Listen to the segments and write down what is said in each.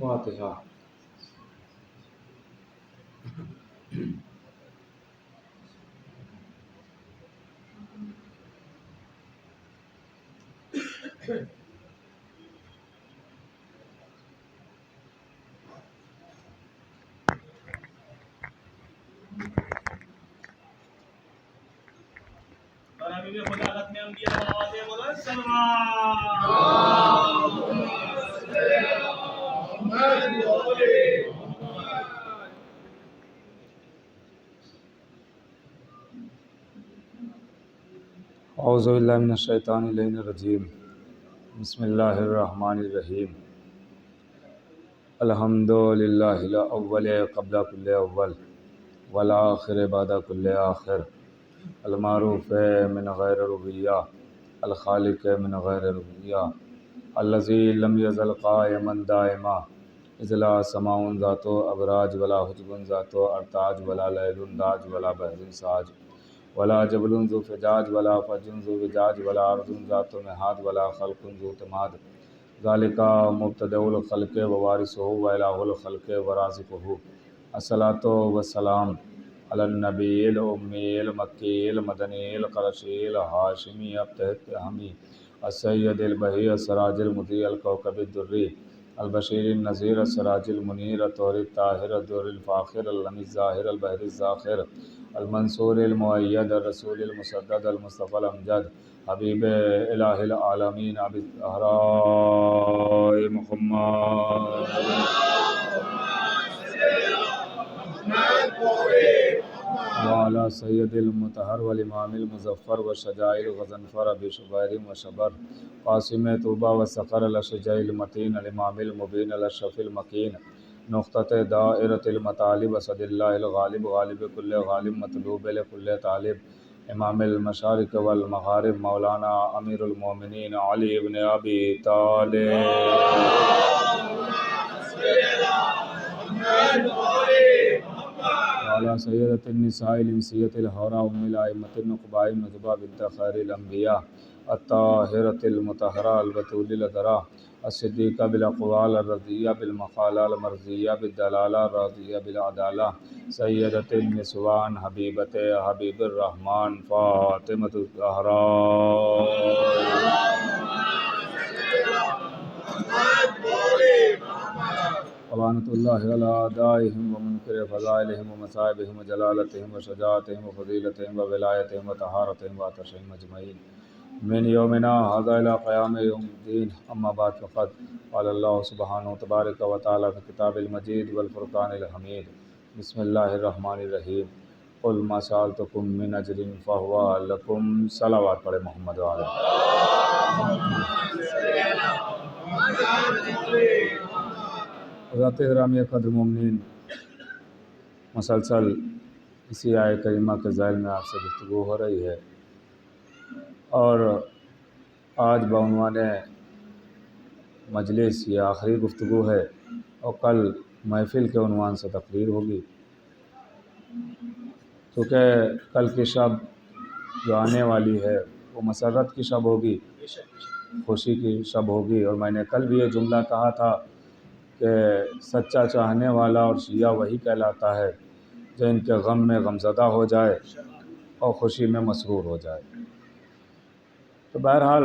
फातिहा। औज़ुबिल्लाहि मिनश्शैतानिर्रजीम। बिस्मिल्लाहिर्रहमानिर्रहीम। अल्हम्दुलिल्लाहिल अव्वल क़ब्ल कुल्लि अव्वल वल आखिर बाद कुल्लि आखिर। अल मारूफ़ मिन गैर रुबैया अल खालिक मिन गैर रुबैया अल्लज़ी लम यज़ल क़ाइमन दाइमा इज़ ला समाउन ज़ातो अबराज वला हुज्बुन ज़ातो अरताज वला लैलुन दाज वला बहरुन साज वला जबलुन ज़ु फ़िजाज वला फ़ज्रुन ज़ु विजाज वला अर्ज़ुन ज़ातो मिहाद वला ख़ल्क़ुन ज़ु तमाद ज़ालिका मुब्तदउल ख़ल्क़ व वारिसुहु व इलाहुल ख़ल्क़ व राज़िक़ुहु। अस्सलातु वस्सलाम अलन नबिय्यिल उम्मिय्यिल मक्किय्यिल मदनिय्यिल क़ुरैशिय्यिल हाशिमी अत्तहमी अस्सय्यदिल बही अस्सराजिल मुज़ी अल कौकबिद दुर्री अल बशीरिन नज़ीर अस्सराजिल मुनीर अत्तौरित ताहिर अद्दुर्रिल फ़ाख़िर अल लमीज़ ज़ाहिर अल बहरिज़ ज़ाख़िर अल मंसूरिल मुअय्यद अर रसूलिल मुसद्दद अल मुस्तफ़ल अमजद हबीब इलाहिल आलमीन अबी ज़हराए मुहम्मद वाला सैयदिल मुतहर वल इमामिल मुज़फ़्फ़र व शजाइल गज़नफ़र अबी शुबैर व शबर क़ासिम तूबा व सक़र अल अशजाइल मतीन अल इमामिल मुबीन अल अशरफ़िल मकीन नुक़्तत दाइरतिल मतालिब असदिल्लाहिल गालिब गालिब कुल्ले गालिब मतलूब कुल्ले तालिब इमामिल मशारिक़ वल मग़ारिब मौलाना अमीरुल मोमिनीन अली इब्न अबी तालिब वाला सय्यदतिन निसाइल इंसियतिल हौरा उम्मिल अइम्मतिन नुक़बाइ नुजबा बिन्त खैरिल अंबिया अत्ताहिरतिल मुतहहरा अल बतूलिल अज़रा अस्सिद्दीक़ा बिल अक़वाल अर रज़िय्या बिल मक़ाला अल मर्ज़िय्या बिद दलाला राज़िय्या बिल अदाला सय्यदतिन निस्वान हबीबते हबीबिर रहमान फ़ातिमतुज़ ज़हरा अलानतुल्लाहि अला आदाइहिम व मुनकिरि फ़ज़ाइलिहिम व मसाइबिहिम व जलालतिहिम व शजाअतिहिम व फ़ज़ीलतिहिम व विलायतिहिम व तहारतिहिम व अतशिहिम अजमईन मिन यौमिना हाज़ा इला क़याम यौमिद्दीन। अम्मा बाद फ़क़द क़ाल अल्लाहु सुब्हानहु तबारक व तआला फ़ी किताबिल मजीद वल फ़ुरक़ानिल हमीद। बिस्मिल्लाहिर रहमानिर रहीम। क़ुल मा सअलतुकुम मिन अजरिन फ़हुवा लकुम। सलावत पढ़े मोहम्मद व आले। हज़रत ग्रामी क़द्र मोमिनीन, मुसलसल इसी आय करीमा के ज़ैल में आपसे गुफ्तगू हो रही है और आज बउनवान मजलिस ये आखिरी गुफ्तगू है और कल महफ़िल के उन्वान से तकरीर होगी, क्योंकि कल की शब जो आने वाली है वो मसर्रत की शब होगी, खुशी की शब होगी। और मैंने कल भी ये जुमला कहा था कि सच्चा चाहने वाला और शिया वही कहलाता है जो इनके गम में गमज़दा हो जाए और ख़ुशी में मसरूर हो जाए। तो बहरहाल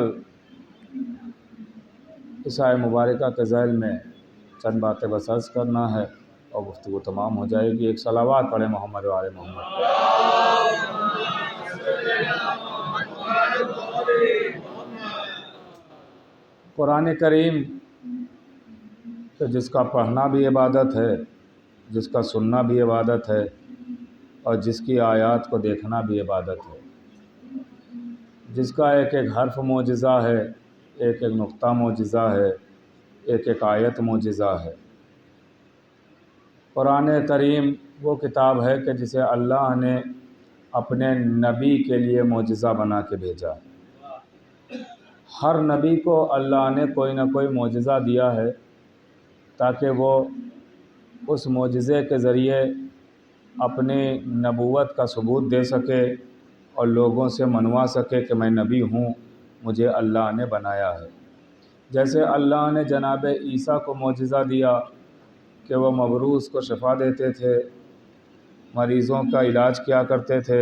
इस आय मुबारका के ज़ैल में चंद बातें बस अर्ज़ करना है और गुफ्तगू तमाम हो जाएगी। एक सलावात पढ़े मोहम्मद व आले मोहम्मद। कुरान करीम तो जिसका पढ़ना भी इबादत है, जिसका सुनना भी इबादत है और जिसकी आयत को देखना भी इबादत है, जिसका एक एक हर्फ मोजिज़ा है, एक एक नुक्ता मोजिज़ा है, एक एक आयत मोजिज़ा है। कुरान करीम वो किताब है कि जिसे अल्लाह ने अपने नबी के लिए मोजिज़ा बना के भेजा। हर नबी को अल्लाह ने कोई ना कोई मोजिज़ा दिया है ताकि वो उस मोजिज़े के ज़रिए अपनी नबूवत का सबूत दे सके और लोगों से मनवा सके कि मैं नबी हूँ, मुझे अल्लाह ने बनाया है। जैसे अल्लाह ने जनाब ईसा को मोजिज़ा दिया कि वो मबरूज़ को शिफा देते थे, मरीज़ों का इलाज किया करते थे,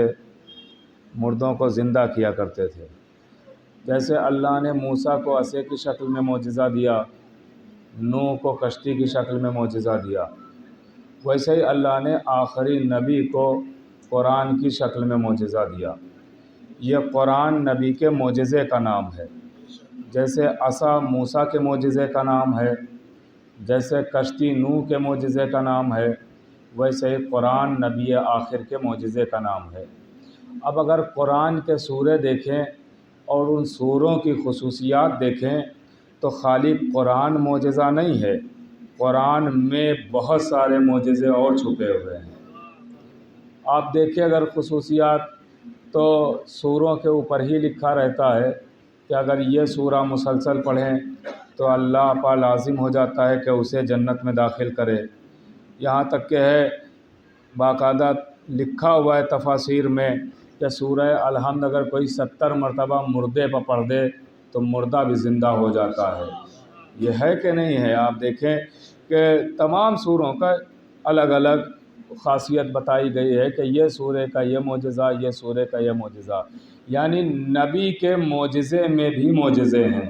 मुर्दों को ज़िंदा किया करते थे। जैसे अल्लाह ने मूसा को असे की शक्ल में मोजिज़ा दिया, नूह को कश्ती की शक्ल में मोजिज़ा दिया, वैसे ही अल्लाह ने आखिरी नबी को कुरान की शक्ल में मोजिज़ा दिया। यह कुरान नबी के मोजिज़े का नाम है। जैसे असा मूसा के मोजिज़े का नाम है, जैसे कश्ती नूह के मोजिज़े का नाम है, वैसे ही कुरान नबी आखिर के मोजिज़े का नाम है। अब अगर कुरान के सूरे देखें और उन सूरों की खुसूसियात देखें तो खाली कुरान मोजिज़ा नहीं है, कुरान में बहुत सारे मोजिज़े और छुपे हुए हैं। आप देखिए अगर खुसूसियात तो सूरों के ऊपर ही लिखा रहता है कि अगर ये सूरा मुसलसल पढ़ें तो अल्लाह पर लाजिम हो जाता है कि उसे जन्नत में दाखिल करे। यहाँ तक कि है बाकायदा लिखा हुआ है तफासिर में कि सूरह अलहम्द अगर कोई 70 मरतबा मुर्दे पर पढ़ दे तो मुर्दा भी ज़िंदा हो जाता है। ये है कि नहीं है? आप देखें कि तमाम सूरों का अलग अलग ख़ासियत बताई गई है कि ये सूरे का ये मोजिज़ा, ये सूरे का ये मोजिज़ा, यानी नबी के मोजिज़े में भी मोजिज़े हैं।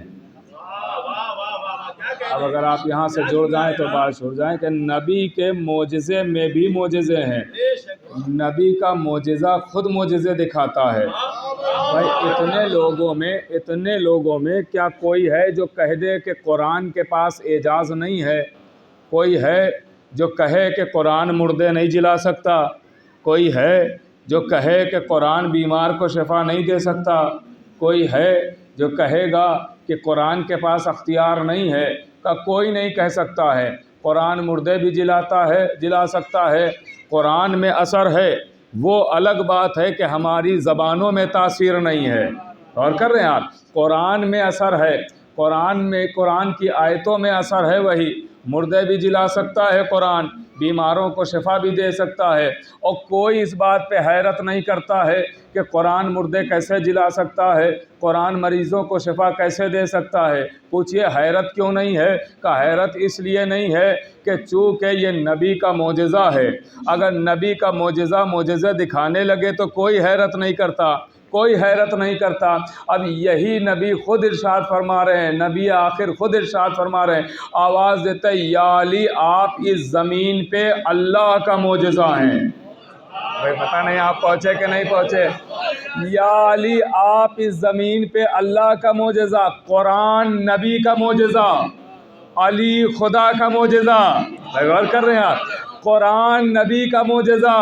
अब अगर आप यहाँ से जुड़ जाएं तो बात जुड़ जाएं कि नबी के मोजिज़े में भी मोजिज़े हैं। नबी का मोजिज़ा खुद मोजिज़े दिखाता है। भाई इतने लोगों में क्या कोई है जो कह दे कि कुरान के पास एजाज़ नहीं है? कोई है जो कहे कि कुरान मुर्दे नहीं जिला सकता? कोई है जो कहे कि कुरान बीमार को शिफा नहीं दे सकता? कोई है जो कहेगा कि कुरान के पास अख्तियार नहीं है? का कोई नहीं कह सकता है। कुरान मुर्दे भी जिला सकता है, कुरान में असर है। वो अलग बात है कि हमारी ज़बानों में तासीर नहीं है। और कर रहे हैं आप, कुरान में असर है, कुरान की आयतों में असर है। वही मुर्दे भी जिला सकता है, कुरान बीमारों को शिफा भी दे सकता है। और कोई इस बात पे हैरत नहीं करता है कि कुरान मुर्दे कैसे जिला सकता है, कुरान मरीज़ों को शिफा कैसे दे सकता है। पूछिए हैरत क्यों नहीं है? का हैरत इसलिए नहीं है कि चूँकि ये नबी का मोजिज़ा है। अगर नबी का मोजिज़ा दिखाने लगे तो कोई हैरत नहीं करता, कोई हैरत नहीं करता। अब यही नबी खुद इरशाद फरमा रहे हैं, नबी आखिर खुद इरशाद फरमा रहे हैं, आवाज़ देते या अली आप इस ज़मीन पे अल्लाह का मोजिज़ा हैं। भाई पता नहीं आप पहुँचे कि नहीं पहुँचे? या अली आप इस ज़मीन पे अल्लाह का मोजिज़ा, कुरान नबी का मोजिज़ा, अली खुदा का मोजिज़ा। भाई गौर कर रहे हैं आप, कुरान नबी का मोजिज़ा,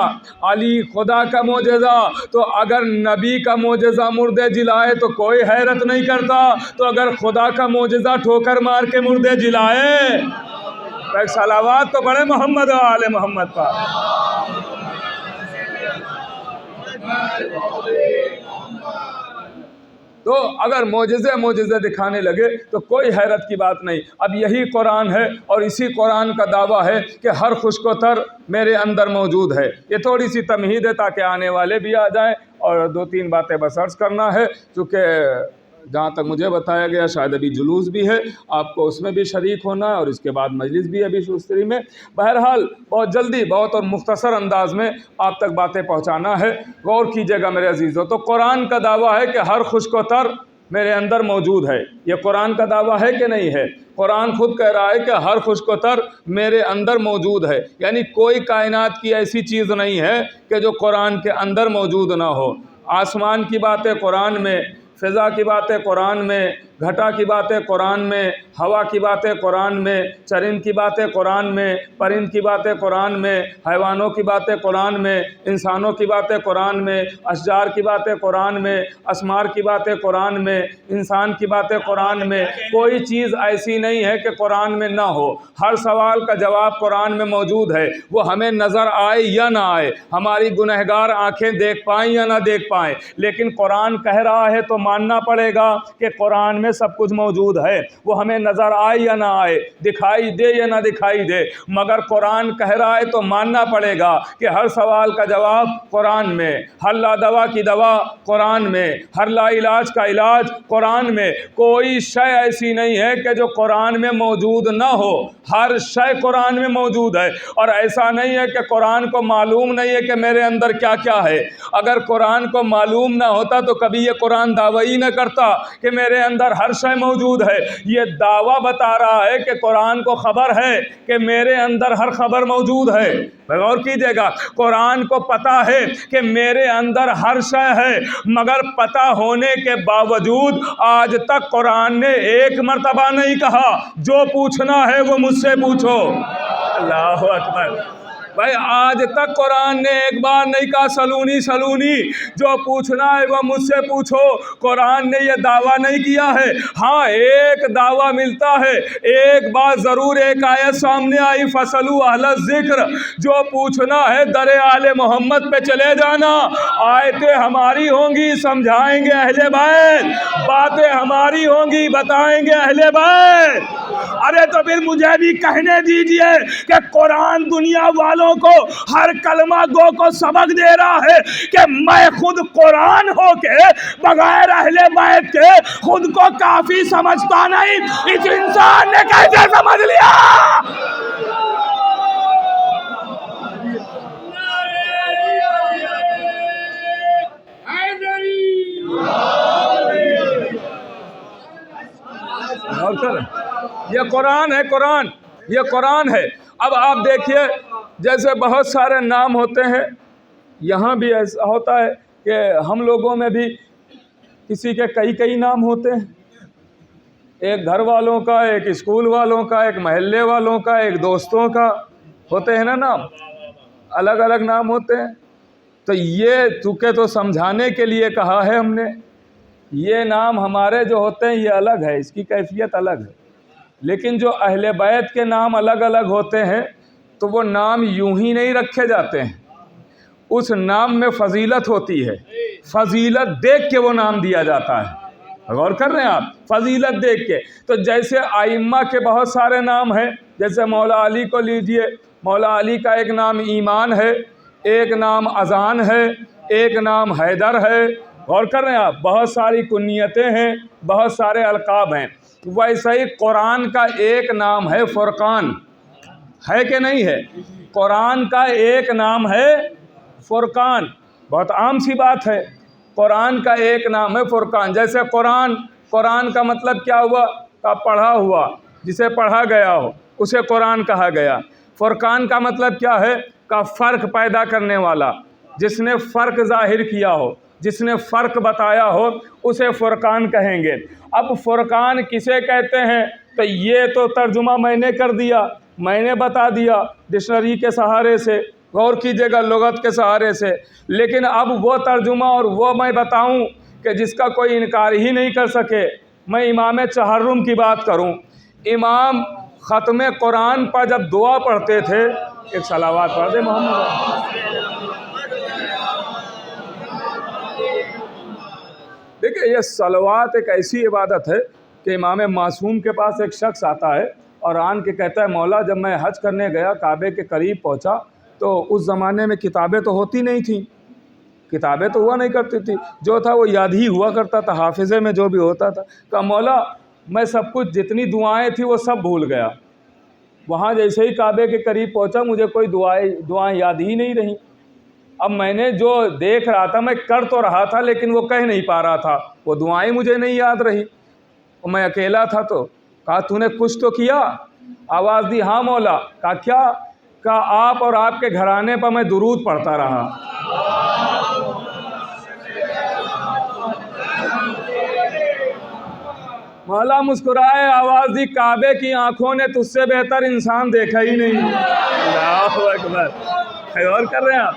अली खुदा का मोजिज़ा। तो अगर नबी का मोजिज़ा मुर्दे जिलाए तो कोई हैरत नहीं करता, तो अगर खुदा का मोजिज़ा ठोकर मार के मुर्दे जिलाए तो सलावत तो बड़े मोहम्मद आले मोहम्मद पर। तो अगर मोजिज़े दिखाने लगे तो कोई हैरत की बात नहीं। अब यही कुरान है और इसी कुरान का दावा है कि हर खुश्कोतर मेरे अंदर मौजूद है। ये थोड़ी सी तमहीद है ताकि आने वाले भी आ जाएं और 2-3 बातें बस अर्ज़ करना है, चूँकि जहाँ तक मुझे बताया गया शायद अभी जुलूस भी है, आपको उसमें भी शरीक होना है और इसके बाद मजलिस भी अभी शुस्तरी में। बहरहाल बहुत जल्दी बहुत और मुख्तसर अंदाज में आप तक बातें पहुँचाना है। गौर कीजिएगा मेरे अजीज़ों, तो कुरान का दावा है कि हर खुश्कोतर मेरे अंदर मौजूद है। ये कुरान का दावा है कि नहीं है? कुरान खुद कह रहा है कि हर खुश्कोतर मेरे अंदर मौजूद है, यानी कोई कायनात की ऐसी चीज़ नहीं है कि जो कुरान के अंदर मौजूद ना हो। आसमान की बातें कुरान में, फ़िज़ा की बातें कुरान में, घटा की बातें कुरान में, हवा की बातें कुरान में, चरिंद की बातें कुरान में, परिंद की बातें कुरान में, हैवानों की बातें कुरान में, इंसानों की बातें कुरान में, अशजार की बातें कुरान में, असमार की बातें कुरान में, इंसान की बातें कुरान में। कोई चीज़ ऐसी नहीं है कि कुरान में ना हो। हर सवाल का जवाब कुरान में मौजूद है। वो हमें नज़र आए या ना आए, हमारी गुनहगार आंखें देख पाएं या ना देख पाएं, लेकिन कुरान कह रहा है तो मानना पड़ेगा कि कुरान में सब कुछ मौजूद है। वो हमें नज़र आए या ना आए, दिखाई दे या ना दिखाई दे, मगर कुरान कह रहा है तो मानना पड़ेगा कि हर सवाल का जवाब कुरान में, हर ला दवा की दवा कुरान में, हर ला इलाज का इलाज कुरान में। कोई शय ऐसी नहीं है कि जो कुरान में मौजूद ना हो, हर शय कुरान में मौजूद है। और ऐसा नहीं है कि कुरान को मालूम नहीं है कि मेरे अंदर क्या क्या है। अगर कुरान को मालूम ना होता तो कभी ये कुरान दावा ही न करता कि मेरे अंदर हर शय मौजूद है। ये दावा बता रहा है कि कुरान को खबर है कि मेरे अंदर हर खबर मौजूद है। गौर कीजिएगा, कुरान को पता है कि मेरे अंदर हर शय है, मगर पता होने के बावजूद आज तक कुरान ने एक मर्तबा नहीं कहा जो पूछना है वो मुझसे पूछो। अल्लाह अकबर। भाई आज तक कुरान ने एक बार नहीं कहा सलूनी सलूनी, जो पूछना है वो मुझसे पूछो। कुरान ने ये दावा नहीं किया है। हाँ, एक दावा मिलता है, एक बात ज़रूर, एक आयत सामने आई, फसलू अहल ज़िक्र, जो पूछना है दरे आले मोहम्मद पे चले जाना। आयतें हमारी होंगी, समझाएंगे अहले बैत, बातें हमारी होंगी, बताएंगे अहले बैत। अरे तो फिर मुझे भी कहने दीजिए कि कुरान दुनिया वालों को, हर कलमा गो को सबक दे रहा है कि मैं खुद कुरान हो के बगैर अहले बैत के खुद को काफी समझता नहीं। इस इंसान ने कैसे समझ लिया? ये कुरान है, कुरान, ये कुरान है। अब आप देखिए, जैसे बहुत सारे नाम होते हैं, यहाँ भी ऐसा होता है कि हम लोगों में भी किसी के कई कई नाम होते हैं। एक घर वालों का, एक स्कूल वालों का, एक महल्ले वालों का, एक दोस्तों का, होते हैं ना नाम, अलग अलग नाम होते हैं। तो ये चूँकि तो समझाने के लिए कहा है हमने, ये नाम हमारे जो होते हैं ये अलग है, इसकी कैफियत अलग है। लेकिन जो अहले बैत के नाम अलग अलग होते हैं तो वो नाम यूं ही नहीं रखे जाते हैं, उस नाम में फ़जीलत होती है। फ़जीलत देख के वो नाम दिया जाता है। गौर कर रहे हैं आप, फ़जीलत देख के। तो जैसे आइम्मा के बहुत सारे नाम हैं, जैसे मौला अली को लीजिए, मौला अली का एक नाम ईमान है, एक नाम अज़ान है, एक नाम हैदर है। गौर कर रहे हैं आप, बहुत सारी कुन्नियतें हैं, बहुत सारे अलकाब हैं। वैसे ही कुरान का एक नाम है फ़ुरक़ान, है कि नहीं है? कुरान का एक नाम है फ़ुरक़ान, बहुत आम सी बात है। कुरान का एक नाम है फ़ुरक़ान। जैसे कुरान, कुरान का मतलब क्या हुआ? का पढ़ा हुआ, जिसे पढ़ा गया हो उसे कुरान कहा गया। फ़ुरक़ान का मतलब क्या है? का फ़र्क पैदा करने वाला, जिसने फ़र्क ज़ाहिर किया हो, जिसने फ़र्क बताया हो, उसे फ़ुरक़ान कहेंगे। अब फ़ुरक़ान किसे कहते हैं? तो ये तो तर्जुमा मैंने कर दिया, मैंने बता दिया डिक्शनरी के सहारे से, गौर कीजिएगा, लुगत के सहारे से। लेकिन अब वो तर्जुमा और वो मैं बताऊं कि जिसका कोई इनकार ही नहीं कर सके। मैं इमाम चहर्रुम की बात करूं। इमाम ख़त्म कुरान पर जब दुआ पढ़ते थे, एक सलावात पढ़ दे मोहम्मद। देखिए, ये सलवात एक ऐसी इबादत है कि इमाम मासूम के पास एक शख्स आता है और आन के कहता है, मौला जब मैं हज करने गया, काबे के करीब पहुंचा, तो उस ज़माने में किताबें तो होती नहीं थी, किताबें तो हुआ नहीं करती थी, जो था वो याद ही हुआ करता था, हाफिज़े में जो भी होता था। कहा मौला मैं सब कुछ, जितनी दुआएं थी वो सब भूल गया। वहाँ जैसे ही काबे के करीब पहुँचा, मुझे कोई दुआएं याद ही नहीं रही। अब मैंने जो देख रहा था, मैं कर तो रहा था लेकिन वो कह नहीं पा रहा था, वो दुआएं मुझे नहीं याद रही, और मैं अकेला था। तो कहा तूने कुछ तो किया? आवाज़ दी, हाँ मौला। कहा क्या? कहा आप और आपके घराने पर मैं दुरूद पढ़ता रहा। मौला मुस्कुराए, आवाज़ दी, काबे की आंखों ने तुझसे बेहतर इंसान देखा ही नहीं। अल्लाहु अकबर। और कर रहे हैं आप,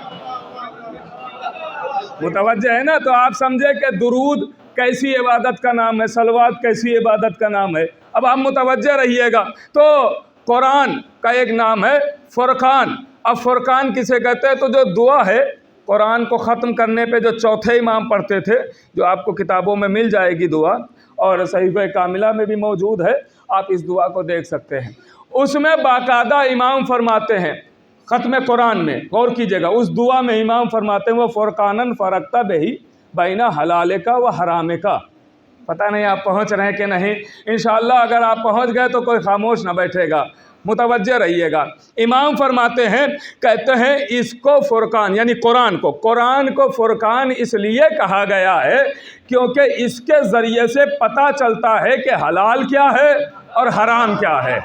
मुतवज्जे है ना? तो आप समझे कि दुरूद कैसी इबादत का नाम है, सलवात कैसी इबादत का नाम है। अब आप मुतवज्जे रहिएगा। तो कुरान का एक नाम है फुरकान। अब फुरकान किसे कहते हैं? तो जो दुआ है कुरान को ख़त्म करने पे जो चौथे इमाम पढ़ते थे, जो आपको किताबों में मिल जाएगी दुआ, और सहीफ़े कामिला में भी मौजूद है, आप इस दुआ को देख सकते हैं। उसमें बाकायदा इमाम फरमाते हैं, ख़त्म कुरान में गौर कीजिएगा, उस दुआ में इमाम फरमाते हैं, वह फ़ुरक़ानन फ़रक़्ता बिही बैना हलाल का व हराम का। पता नहीं आप पहुँच रहे हैं कि नहीं। इंशाअल्लाह अगर आप पहुँच गए तो कोई खामोश ना बैठेगा, मुतवज्जे रहिएगा। इमाम फरमाते हैं, कहते हैं इसको फ़ुरक़ान यानी कुरान को फ़ुरक़ान इसलिए कहा गया है क्योंकि इसके ज़रिए से पता चलता है कि हलाल क्या है और हराम क्या है।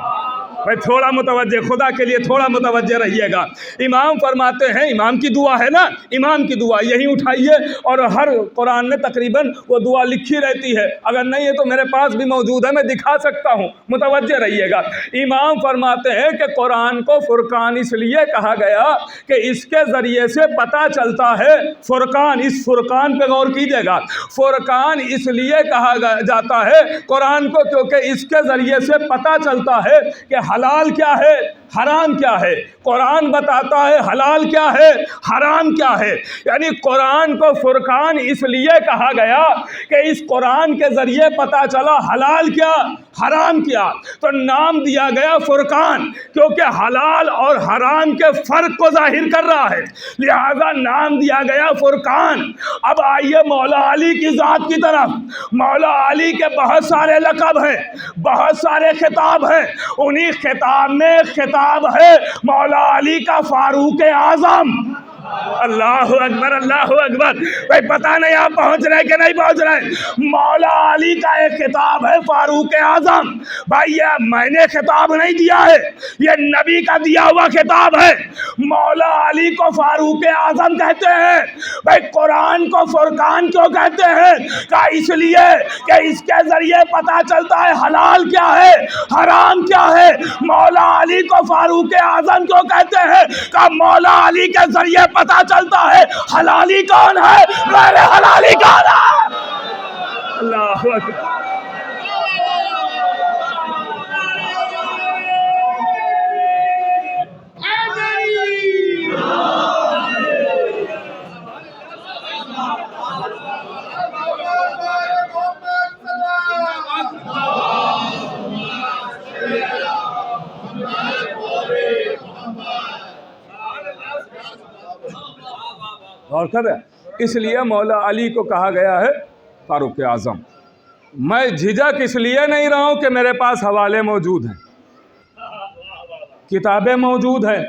भाई थोड़ा मुतवज्जे, खुदा के लिए थोड़ा मुतवज्जे रहिएगा। इमाम फरमाते हैं, इमाम की दुआ है ना, इमाम की दुआ यहीं उठाइए, और हर कुरान में तकरीबन वो दुआ लिखी रहती है। अगर नहीं है तो मेरे पास भी मौजूद है, मैं दिखा सकता हूँ, मुतवज्जे रहिएगा। इमाम फरमाते हैं कि कुरान को फुरकान इसलिए कहा गया कि इसके ज़रिए से पता चलता है। फुरकान, इस फुरकान पे गौर कीजिएगा, फुरकान इसलिए कहा जाता है कुरान को क्योंकि इसके ज़रिए से पता चलता है कि हलाल क्या है, हराम क्या है। कुरान बताता है हलाल क्या है, हराम क्या है। यानी कुरान को फुरकान इसलिए कहा गया कि इस कुरान के ज़रिए पता चला हलाल क्या, हराम क्या। तो नाम दिया गया फुरकान क्योंकि हलाल और हराम के फ़र्क को जाहिर कर रहा है, लिहाजा नाम दिया गया फुरकान। अब आइए मौला अली की ज़ात की तरफ। मौला अली के बहुत सारे लक़ब हैं, बहुत सारे खिताब हैं। उन्हीं खिताब में खिताब है मौला अली का फारूक आज़म। अल्लाहु अकबर, अल्लाहु अकबर। भाई पता नहीं आप पहुंच रहे कि नहीं पहुंच रहे। मौला अली का एक खिताब है फारूक आज़म। भाई ये मैंने खिताब नहीं दिया है, ये नबी का दिया हुआ खिताब है। मौला अली को फारूक आज़म कहते हैं। भाई कुरान को फुरकान क्यों कहते हैं? का इसलिए कि इसके जरिए पता चलता है हलाल क्या है, हराम क्या है। मौला अली को फारूक आज़म क्यों कहते हैं? का मौला अली के जरिए पता चलता है हलाली कौन है, गैर हलाली कौन है। अल्लाहु अकबर। और कर इसलिए मौला अली को कहा गया है फारूक आज़म। मैं झिझक इसलिए नहीं रहा हूँ कि मेरे पास हवाले मौजूद हैं, किताबें मौजूद हैं।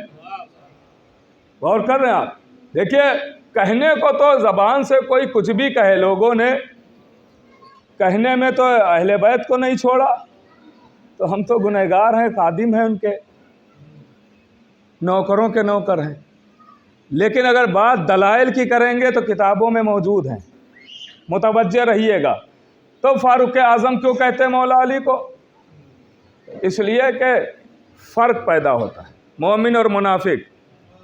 गौर कर रहे हैं आप? देखिए, कहने को तो ज़बान से कोई कुछ भी कहे, लोगों ने कहने में तो अहले बैत को नहीं छोड़ा, तो हम तो गुनहगार हैं, खादिम हैं, उनके नौकरों के नौकर हैं। लेकिन अगर बात दलाइल की करेंगे तो किताबों में मौजूद हैं, मुतवज्जे रहिएगा। तो फारूक आज़म क्यों कहते हैं मौला अली को? इसलिए कि फ़र्क पैदा होता है मोमिन और मुनाफिक,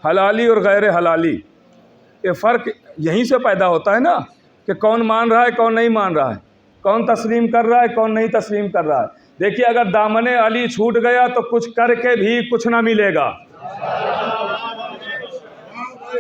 हलाली और गैर हलाली। ये फ़र्क यहीं से पैदा होता है ना, कि कौन मान रहा है, कौन नहीं मान रहा है, कौन तस्लीम कर रहा है, कौन नहीं तस्लीम कर रहा है। देखिए, अगर दामने अली छूट गया तो कुछ करके भी कुछ ना मिलेगा,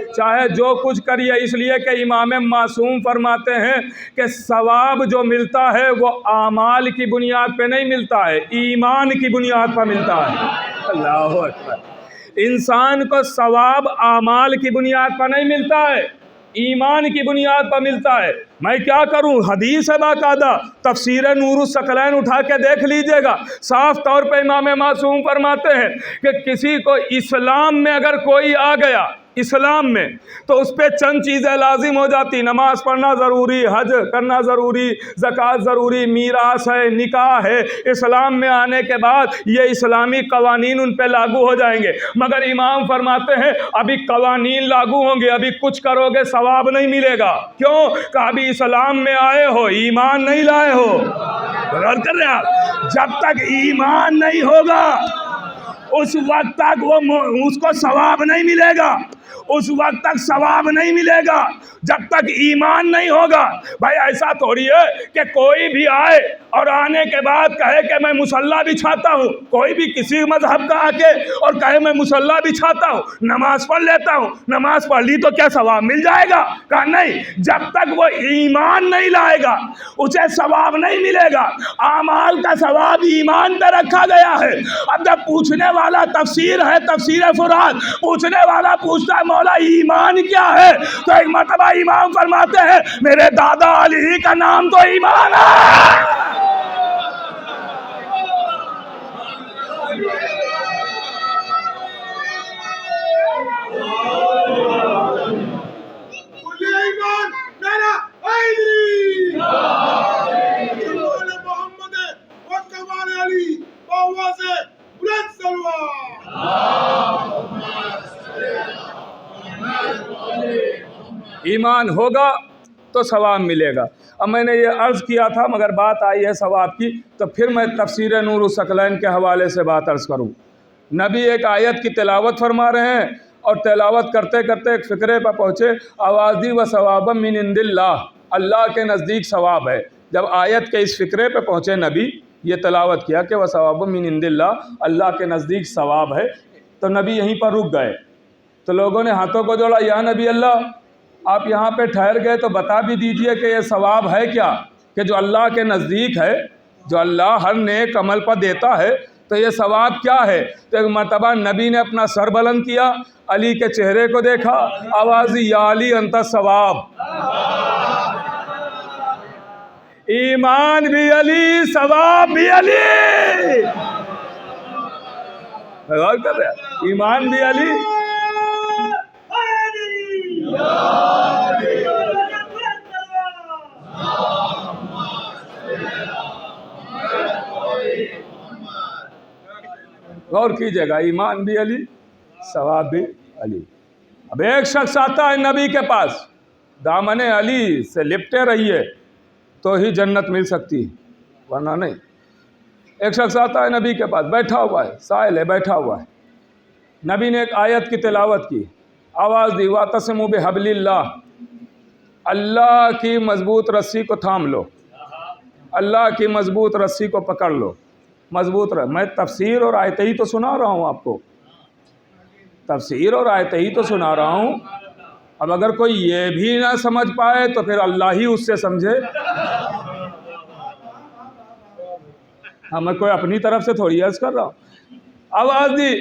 चाहे जो कुछ करिए। इसलिए कि इमाम मासूम फरमाते हैं कि सवाब जो मिलता है वो आमाल की बुनियाद पे नहीं मिलता है, ईमान की बुनियाद पर मिलता है। अल्लाह अकबर। इंसान को सवाब आमाल की बुनियाद पर नहीं मिलता है, ईमान की बुनियाद पर मिलता है। मैं क्या करूं, हदीस है बाकायदा, तफसीर नूरुस सकलैन उठा के देख लीजिएगा। साफ तौर पे इमाम मासूम फरमाते हैं कि किसी को इस्लाम में अगर कोई आ गया, इस्लाम में, तो उस पर चंद चीज़ें लाजिम हो जाती। नमाज पढ़ना ज़रूरी, हज करना ज़रूरी, ज़कात ज़रूरी, मीरास है, निकाह है। इस्लाम में आने के बाद ये इस्लामी कवानीन उन पर लागू हो जाएंगे। मगर इमाम फरमाते हैं अभी कवानीन लागू होंगे, अभी कुछ करोगे सवाब नहीं मिलेगा। क्यों? कि अभी इस्लाम में आए हो, ईमान नहीं लाए हो। गौर कर रहे हैं आप? जब तक ईमान नहीं होगा उस वक्त तक वो उसको सवाब नहीं मिलेगा, उस वक्त तक सवाब नहीं मिलेगा जब तक ईमान नहीं होगा। भाई ऐसा थोड़ी है कि कोई भी आए और आने के बाद कहे कि मैं मुसल्ला बिछाता हूँ, कोई भी किसी मजहब का आके और कहे मैं मुसल्ला बिछाता हूँ, नमाज पढ़ लेता हूँ, नमाज पढ़ ली तो क्या सवाब मिल जाएगा? कहा नहीं, जब तक वो ईमान नहीं लाएगा उसे सवाब नहीं मिलेगा। आमाल का सवाब ईमान पे रखा गया है। अब जब पूछने वाला तफसीर है, तफसीर फुरात, पूछने वाला पूछता है मौला ईमान क्या है, तो एक मरतबा इमाम फरमाते हैं मेरे दादा अली का नाम तो ईमान है। ईमान होगा तो सवाब मिलेगा। अब मैंने ये अर्ज़ किया था मगर बात आई है सवाब की, तो फिर मैं तफसीर नूरुस सकलैन के हवाले से बात अर्ज़ करूँ। नबी एक आयत की तिलावत फरमा रहे हैं और तिलावत करते करते एक फ़िक्रे पर पहुँचे, आवाज़ी व सवाब मिन इंदिल्लाह, अल्लाह के नज़दीक सवाब है। जब आयत के इस फ़िक्रे पर पहुँचे नबी, ये तिलावत किया कि वह सवाब मिन इंदिल्लाह, अल्लाह के नज़दीक सवाब है, तो नबी यहीं पर रुक गए। तो लोगों ने हाथों को जोड़ा, या नबी अल्लाह आप यहाँ पे ठहर गए तो बता भी दीजिए कि ये सवाब है क्या, कि जो अल्लाह के नज़दीक है, जो अल्लाह हर नेक अमल पर देता है, तो ये सवाब क्या है। तो एक मरतबा नबी ने अपना सर बुलंद किया, अली के चेहरे को देखा, आवाज़ी या अली अंत सवाब, ईमान भी अली, सवाब भी अली। गौर कर रहे हैं? ईमान भी अली, गौर कीजिएगा, ईमान भी अली, सवाब भी अली। अब एक शख्स आता है नबी के पास, दामने अली से लिपटे रहिए तो ही जन्नत मिल सकती है, वरना नहीं। एक शख्स आता है नबी के पास, बैठा हुआ है, साइल है, बैठा हुआ है। नबी ने एक आयत की तिलावत की, आवाज़ दी, वातसिमू बिहब्लिल्लाह, अल्लाह की मजबूत रस्सी को थाम लो, अल्लाह की मजबूत रस्सी को पकड़ लो, मजबूत रह। मैं तफसीर और आयत ही तो सुना रहा हूँ आपको, तफसीर और आयत ही तो सुना रहा हूँ। अब अगर कोई ये भी ना समझ पाए तो फिर अल्लाह ही उससे समझे। हाँ, मैं कोई अपनी तरफ से थोड़ी अर्ज कर रहा हूँ। आवाज़ दी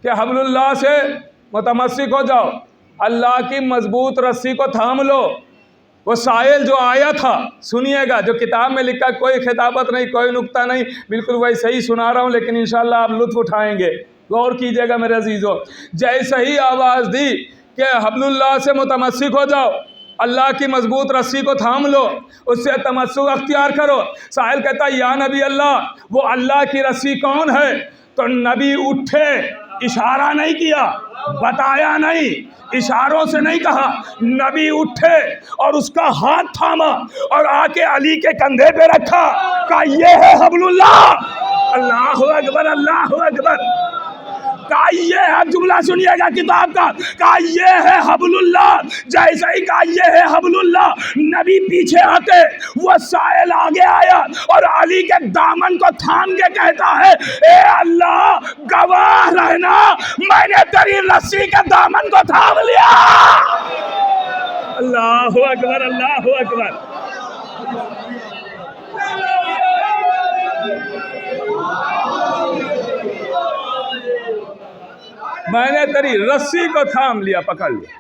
कि हब्लुल्लाह से मुतमस्सिक हो जाओ, अल्लाह की मजबूत रस्सी को थाम लो। वो साइल जो आया था, सुनिएगा, जो किताब में लिखा, कोई खिताबत नहीं, कोई नुक्ता नहीं, बिल्कुल वैसे ही सुना रहा हूँ, लेकिन इंशाअल्लाह आप लुत्फ़ उठाएंगे। गौर कीजिएगा मेरे अजीज़ों, जैसे ही आवाज़ दी कि हब्लुल्लाह से मुतमस्सिक हो जाओ, अल्लाह की मजबूत रस्सी को थाम लो, उससे तमस्सुक अख्तियार करो। साहिल कहता है या नबी अल्लाह, वो अल्लाह की रस्सी कौन है? तो नबी उठे, इशारा नहीं किया, बताया नहीं, इशारों से नहीं कहा, नबी उठे और उसका हाथ थामा और आके अली के कंधे पे रखा, कहा ये है हब्लुल्लाह। अल्लाहु अकबर, अल्लाहु अकबर। कहा ये है, जुमला सुनिएगा किताब का, कहा ये है हब्लुल्लाह। जैसे ही कहा ये है हब्लुल्लाह, नबी पीछे आते, वो साइल आगे आया और अली के दामन को थाम के कहता है, ए अल्लाह गवाह रहना, मैंने तेरी रस्सी के दामन को थाम लिया। अल्लाहु अकबर, अल्लाहु अकबर। मैंने तेरी रस्सी को थाम लिया, पकड़ लिया।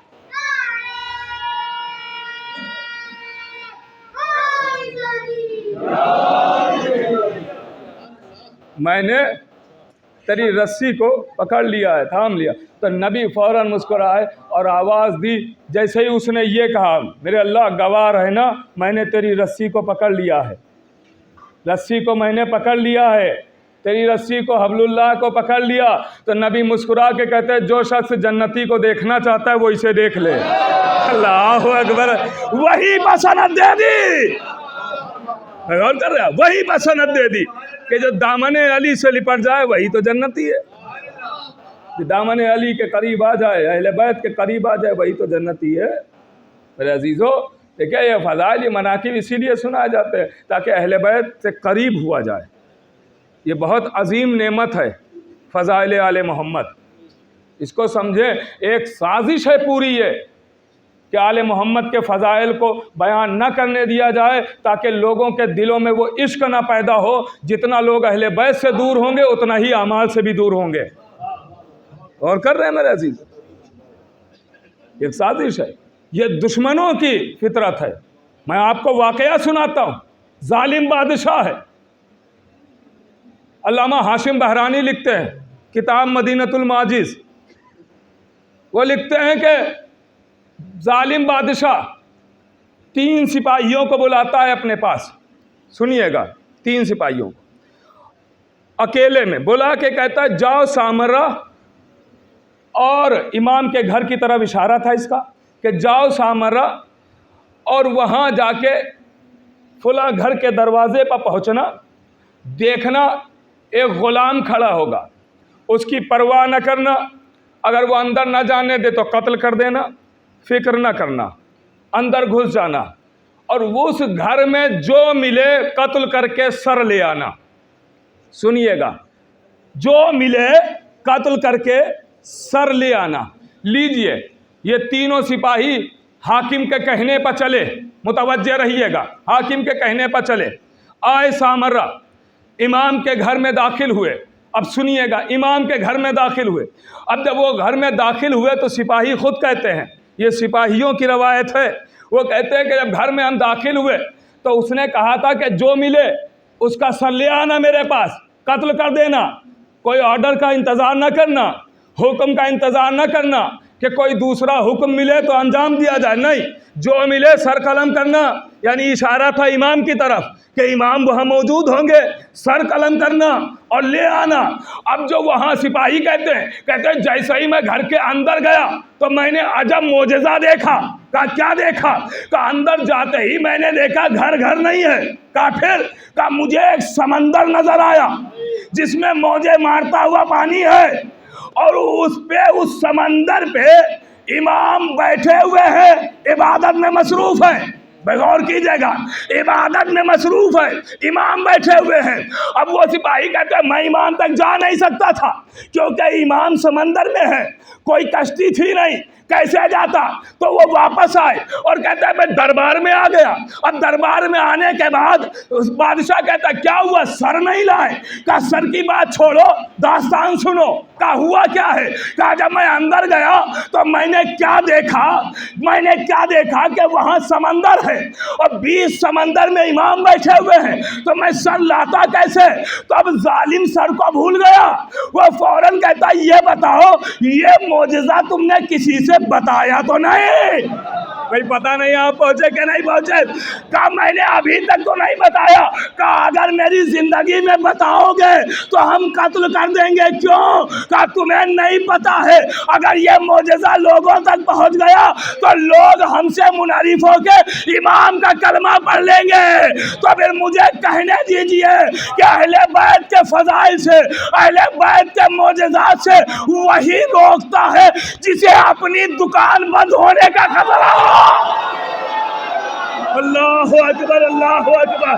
मैंने तेरी रस्सी को पकड़ लिया है, थाम लिया। तो नबी फौरन मुस्कुराए और आवाज़ दी, जैसे ही उसने ये कहा, मेरे अल्लाह गवाह रहना, मैंने तेरी रस्सी को पकड़ लिया है, रस्सी को मैंने पकड़ लिया है, तेरी रस्सी को, हब्लुल्लाह को पकड़ लिया। तो नबी मुस्कुरा के कहते हैं, जो शख्स जन्नती को देखना चाहता है वो इसे देख ले। अल्लाहु अकबर। वही बसनत दे दी, गौर कर रहे हैं, वही बसनत दे दी कि जो दामने अली से लिपट जाए वही तो जन्नती है। जो दामने अली के करीब आ जाए, अहले बैत के करीब आ जाए, वही तो जन्नती है। मेरे अजीज़ों, देखिए ये फ़ज़ाइल मनाकिब इसीलिए सुनाए जाते हैं ताकि अहले बैत से करीब हुआ जाए। ये बहुत अजीम नेमत है फ़ज़ाइल आले मोहम्मद। इसको समझें, एक साजिश है पूरी ये कि आले मोहम्मद के फ़ज़ाइल को बयान न करने दिया जाए ताकि लोगों के दिलों में वो इश्क ना पैदा हो। जितना लोग अहले बैत से दूर होंगे उतना ही अमाल से भी दूर होंगे। और कर रहे हैं मेरे अजीज, एक साजिश है, ये दुश्मनों की फितरत है। मैं आपको वाकया सुनाता हूँ। जालिम बादशाह है, अल्लामा हाशिम बहरानी लिखते हैं किताब मदीनतुल माजिज़, वो लिखते हैं कि जालिम बादशाह 3 सिपाहियों को बुलाता है अपने पास। सुनिएगा, 3 सिपाहियों को अकेले में बुला के कहता है जाओ सामरा, और इमाम के घर की तरफ इशारा था इसका कि जाओ सामरा और वहाँ जाके फुला घर के दरवाजे पर पहुँचना, देखना एक ग़ुलाम खड़ा होगा, उसकी परवाह न करना, अगर वो अंदर न जाने दे तो कत्ल कर देना, फिक्र न करना, अंदर घुस जाना और उस घर में जो मिले कत्ल करके सर ले आना। सुनिएगा, जो मिले कत्ल करके सर ले आना। लीजिए, ये तीनों सिपाही हाकिम के कहने पर चले, मुतवज्जे रहिएगा, हाकिम के कहने पर चले, आए सामरा, इमाम के घर में दाखिल हुए। अब सुनिएगा, इमाम के घर में दाखिल हुए। अब जब वो घर में दाखिल हुए तो सिपाही खुद कहते हैं, ये सिपाहियों की रवायत है, वो कहते हैं कि जब घर में हम दाखिल हुए तो उसने कहा था कि जो मिले उसका सर ले आना मेरे पास, कत्ल कर देना, कोई ऑर्डर का इंतज़ार न करना, हुक्म का इंतज़ार न करना कि कोई दूसरा हुक्म मिले तो अंजाम दिया जाए, नहीं, जो मिले सर कलम करना। यानी इशारा था इमाम की तरफ कि इमाम वहाँ मौजूद होंगे, सर कलम करना और ले आना। अब जो वहाँ सिपाही कहते हैं जैसे ही मैं घर के अंदर गया तो मैंने अजब मोजज़ा देखा। कहा क्या देखा? कहा अंदर जाते ही मैंने देखा घर घर नहीं है। कहा फिर? कहा मुझे एक समंदर नजर आया जिसमें मौजे मारता हुआ पानी है और उस समंदर पे इमाम बैठे हुए हैं, इबादत में मसरूफ है। गौर कीजिएगा, इबादत में मसरूफ है, इमाम बैठे हुए हैं। अब वो सिपाही कहते हैं मैं इमाम तक जा नहीं सकता था क्योंकि इमाम समंदर में है, कोई कश्ती थी नहीं, कैसे जाता? तो वो वापस आए और कहता है मैं दरबार में आ गया। अब दरबार में आने के बाद बादशाह कहता है क्या हुआ, सर नहीं लाए? कहा सर की बात छोड़ो, दास्तान सुनो। कहा हुआ क्या है? कहा जब मैं अंदर गया तो मैंने क्या देखा कि वहां समंदर है और बीच समंदर में इमाम बैठे हुए हैं, तो मैं सर लाता कैसे? तो अब जालिम सर को भूल गया। वो फौरन कहता ये बताओ ये मोजज़ा तुमने किसी से बताया तो नहीं? भाई पता नहीं आप पहुंचे कि नहीं पहुंचे? कहा मैंने अभी तक तो नहीं बताया। कहा अगर मेरी जिंदगी में बताओगे तो हम कत्ल कर देंगे। क्यों? कहा तुम्हें नहीं पता है अगर ये मोजज़ा लोगों तक पहुंच गया तो लोग हमसे मुनरिफ होके इमाम का कलमा पढ़ लेंगे। तो फिर मुझे कहने दीजिए कि अहले बैत के फजाइल से, अहले बैत के मोजज़ात से वही रोकता है जिसे अपनी दुकान बंद होने का खतरा हो। अल्लाहु अकबर, अल्लाहु अकबर।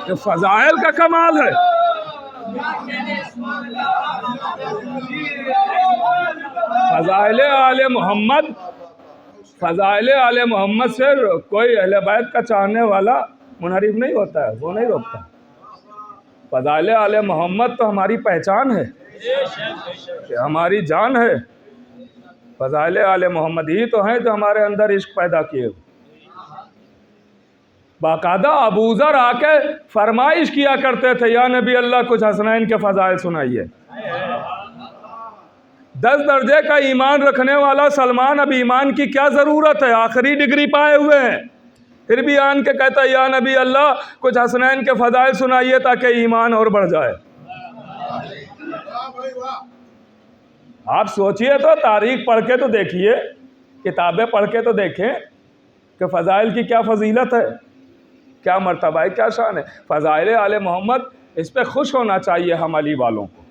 ये फजाइल का कमाल है। फजाइल आले मोहम्मद, फजाइल आले मोहम्मद से कोई अहले बैत का चाहने वाला मुनहरिफ नहीं होता है, वो नहीं रोकता। फजाइल आले मोहम्मद तो हमारी पहचान है, हमारी जान है। फजाइल आले मोहम्मद ही तो हैं जो हमारे अंदर इश्क पैदा किए। बाकायदा अबूज़र आके फरमाइश किया करते थे या नबी अल्लाह कुछ हसनैन के फजाइल सुनाइए। 10 दर्जे का ईमान रखने वाला सलमान अब ईमान की क्या ज़रूरत है, आखिरी डिग्री पाए हुए हैं। फिर भी आन के कहता या नबी अल्लाह कुछ हसनैन के फ़ज़ाइल सुनाइए ताकि ईमान और बढ़ जाए। आप सोचिए तो, तारीख पढ़ के तो देखिए, किताबें पढ़ के तो देखें कि फ़ज़ाइल की क्या फजीलत है, क्या मर्तबा है, क्या शान है। फ़ज़ाइल आले मोहम्मद, इस पर खुश होना चाहिए हम अली वालों को,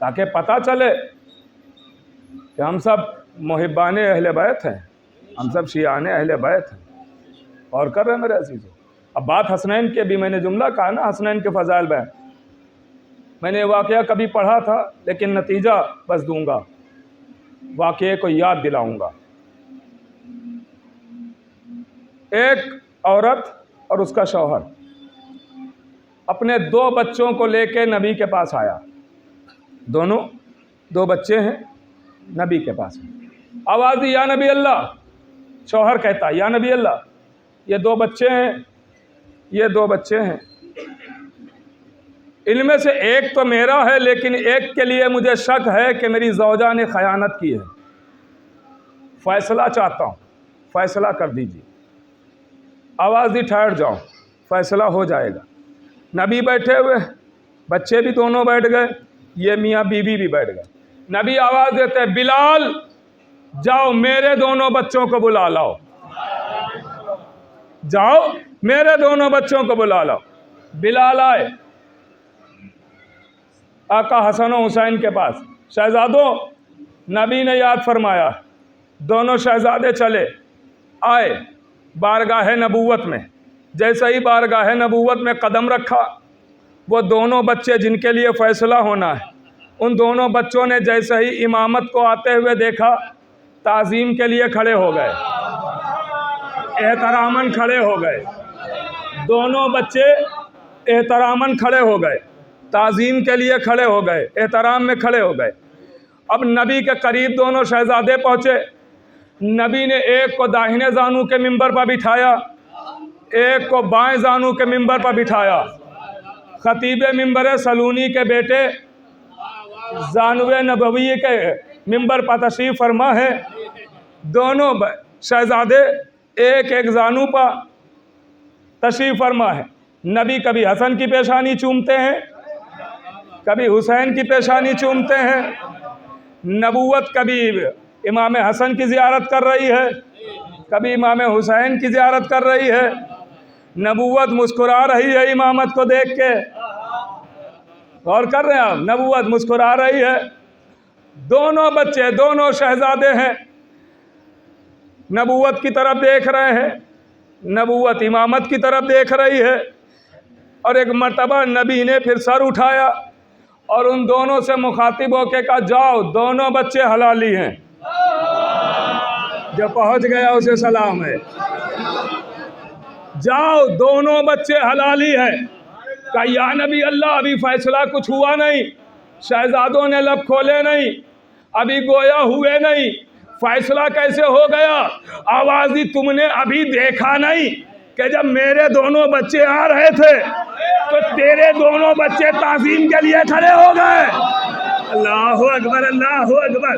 ताकि पता चले कि हम सब मुहिब्बान अहले बैत हैं, हम सब शियाने अहले बैत हैं। और कर रहे हैं मेरे अजीज़ों। अब बात हसनैन के भी, मैंने जुमला कहा ना हसनैन के फ़ज़ाइल बयान, मैंने वाक़या कभी पढ़ा था लेकिन नतीजा बस दूंगा, वाक़ये को याद दिलाऊंगा। एक औरत और उसका शौहर अपने 2 बच्चों को लेके नबी के पास आया। दोनों 2 बच्चे हैं, नबी के पास है। आवाज़ दी या नबी अल्लाह। शौहर कहता या नबी अल्लाह, ये 2 बच्चे हैं, ये 2 बच्चे हैं, इनमें से एक तो मेरा है लेकिन एक के लिए मुझे शक है कि मेरी ज़ौजा ने ख़यानत की है। फ़ैसला चाहता हूँ, फ़ैसला कर दीजिए। आवाज़ दी ठहर जाओ, फ़ैसला हो जाएगा। नबी बैठे हुए, बच्चे भी दोनों बैठ गए, ये मियाँ बीवी भी बैठ गए। नबी आवाज़ देते हैं बिलाल जाओ मेरे दोनों बच्चों को बुला लाओ, जाओ मेरे दोनों बच्चों को बुला लाओ। बिलाल आए आका हसन और हुसैन के पास। शहजादों, नबी ने याद फरमाया। दोनों शहजादे चले आए बारगाह नबूवत में। जैसे ही बारगाह नबूवत में कदम रखा, वो दोनों बच्चे जिनके लिए फ़ैसला होना है, उन दोनों बच्चों ने जैसे ही इमामत को आते हुए देखा, ताज़ीम के लिए खड़े हो गए, एहतरामन खड़े हो गए। दोनों बच्चे एहतरामन खड़े हो गए, ताज़ीम के लिए खड़े हो गए, एहतराम में खड़े हो गए। अब नबी के करीब दोनों शहजादे पहुँचे। नबी ने एक को दाहिने जानू के मिंबर पर बिठाया, एक को बाएं जानू के मिंबर पर बिठाया। खतीब मिंबर सलूनी के बेटे जानवे नबवी के मिंबर पर तशरीफ़ फरमा है। दोनों शहजादे एक एक जानू पर तशरीफ़ फरमा है। नबी कभी हसन की पेशानी चूमते हैं, कभी हुसैन की पेशानी चूमते हैं। नबूवत कभी इमाम हसन की ज़ियारत कर रही है, कभी इमाम हुसैन की ज़ियारत कर रही है। नबूवत मुस्कुरा रही है इमामत को देख के। गौर कर रहे हैं आप, नबूवत मुस्कुरा रही है। दोनों बच्चे, दोनों शहजादे हैं, नबूवत की तरफ देख रहे हैं, नबूवत इमामत की तरफ देख रही है। और एक मर्तबा नबी ने फिर सर उठाया और उन दोनों से मुखातिब होके कहा जाओ दोनों बच्चे हलाली हैं। जो पहुंच गया उसे सलाम है। जाओ दोनों बच्चे हलाली है। कहा या नबी अल्लाह, अभी फैसला कुछ हुआ नहीं, शहजादों ने लब खोले नहीं, अभी गोया हुए नहीं, फैसला कैसे हो गया? आवाज़ दी तुमने अभी देखा नहीं कि जब मेरे दोनों बच्चे आ रहे थे तो तेरे दोनों बच्चे ताज़ीम के लिए खड़े हो गए। अल्लाहु अकबर, अल्लाहु अकबर।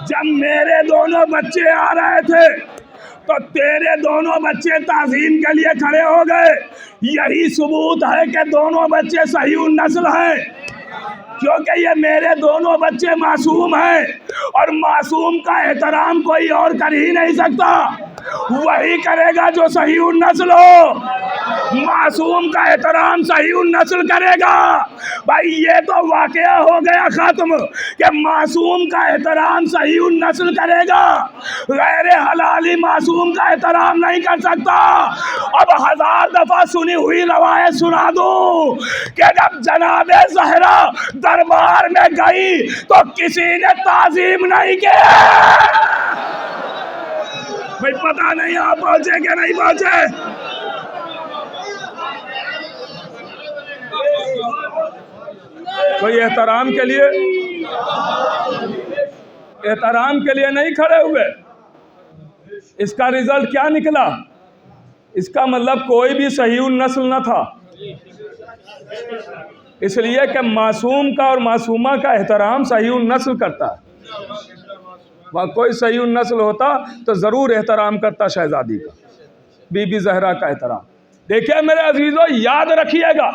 जब मेरे दोनों बच्चे आ रहे थे तो तेरे दोनों बच्चे ताज़ीम के लिए खड़े हो गए। यही सबूत है कि दोनों बच्चे सही नस्ल हैं, क्योंकि ये मेरे दोनों बच्चे मासूम हैं और मासूम का एहतराम कोई और कर ही नहीं सकता। वही करेगा जो सही नस्ल हो। मासूम का एहतराम सही नस्ल करेगा। भाई ये तो वाकया हो गया ख़त्म कि मासूम का एहतराम सही नस्ल करेगा, गैर हलाली मासूम का एहतराम नहीं कर सकता। अब 1000 दफ़ा सुनी हुई रवायत सुना दूं कि जब जनाबे ज़हरा दरबार में गई तो किसी ने ताज़ीम नहीं किया। भाई पता नहीं आप पहुंचे कि नहीं पहुंचे। कोई एहतराम के लिए नहीं खड़े हुए। इसका रिजल्ट क्या निकला? इसका मतलब कोई भी सही नस्ल न था, इसलिए कि मासूम का और मासूमा का एहतराम सही नस्ल करता है। वहाँ कोई सही नस्ल होता तो ज़रूर एहतराम करता शहजादी का। बीबी ज़हरा का एहतराम। देखिए मेरे अजीज़ों, याद रखिएगा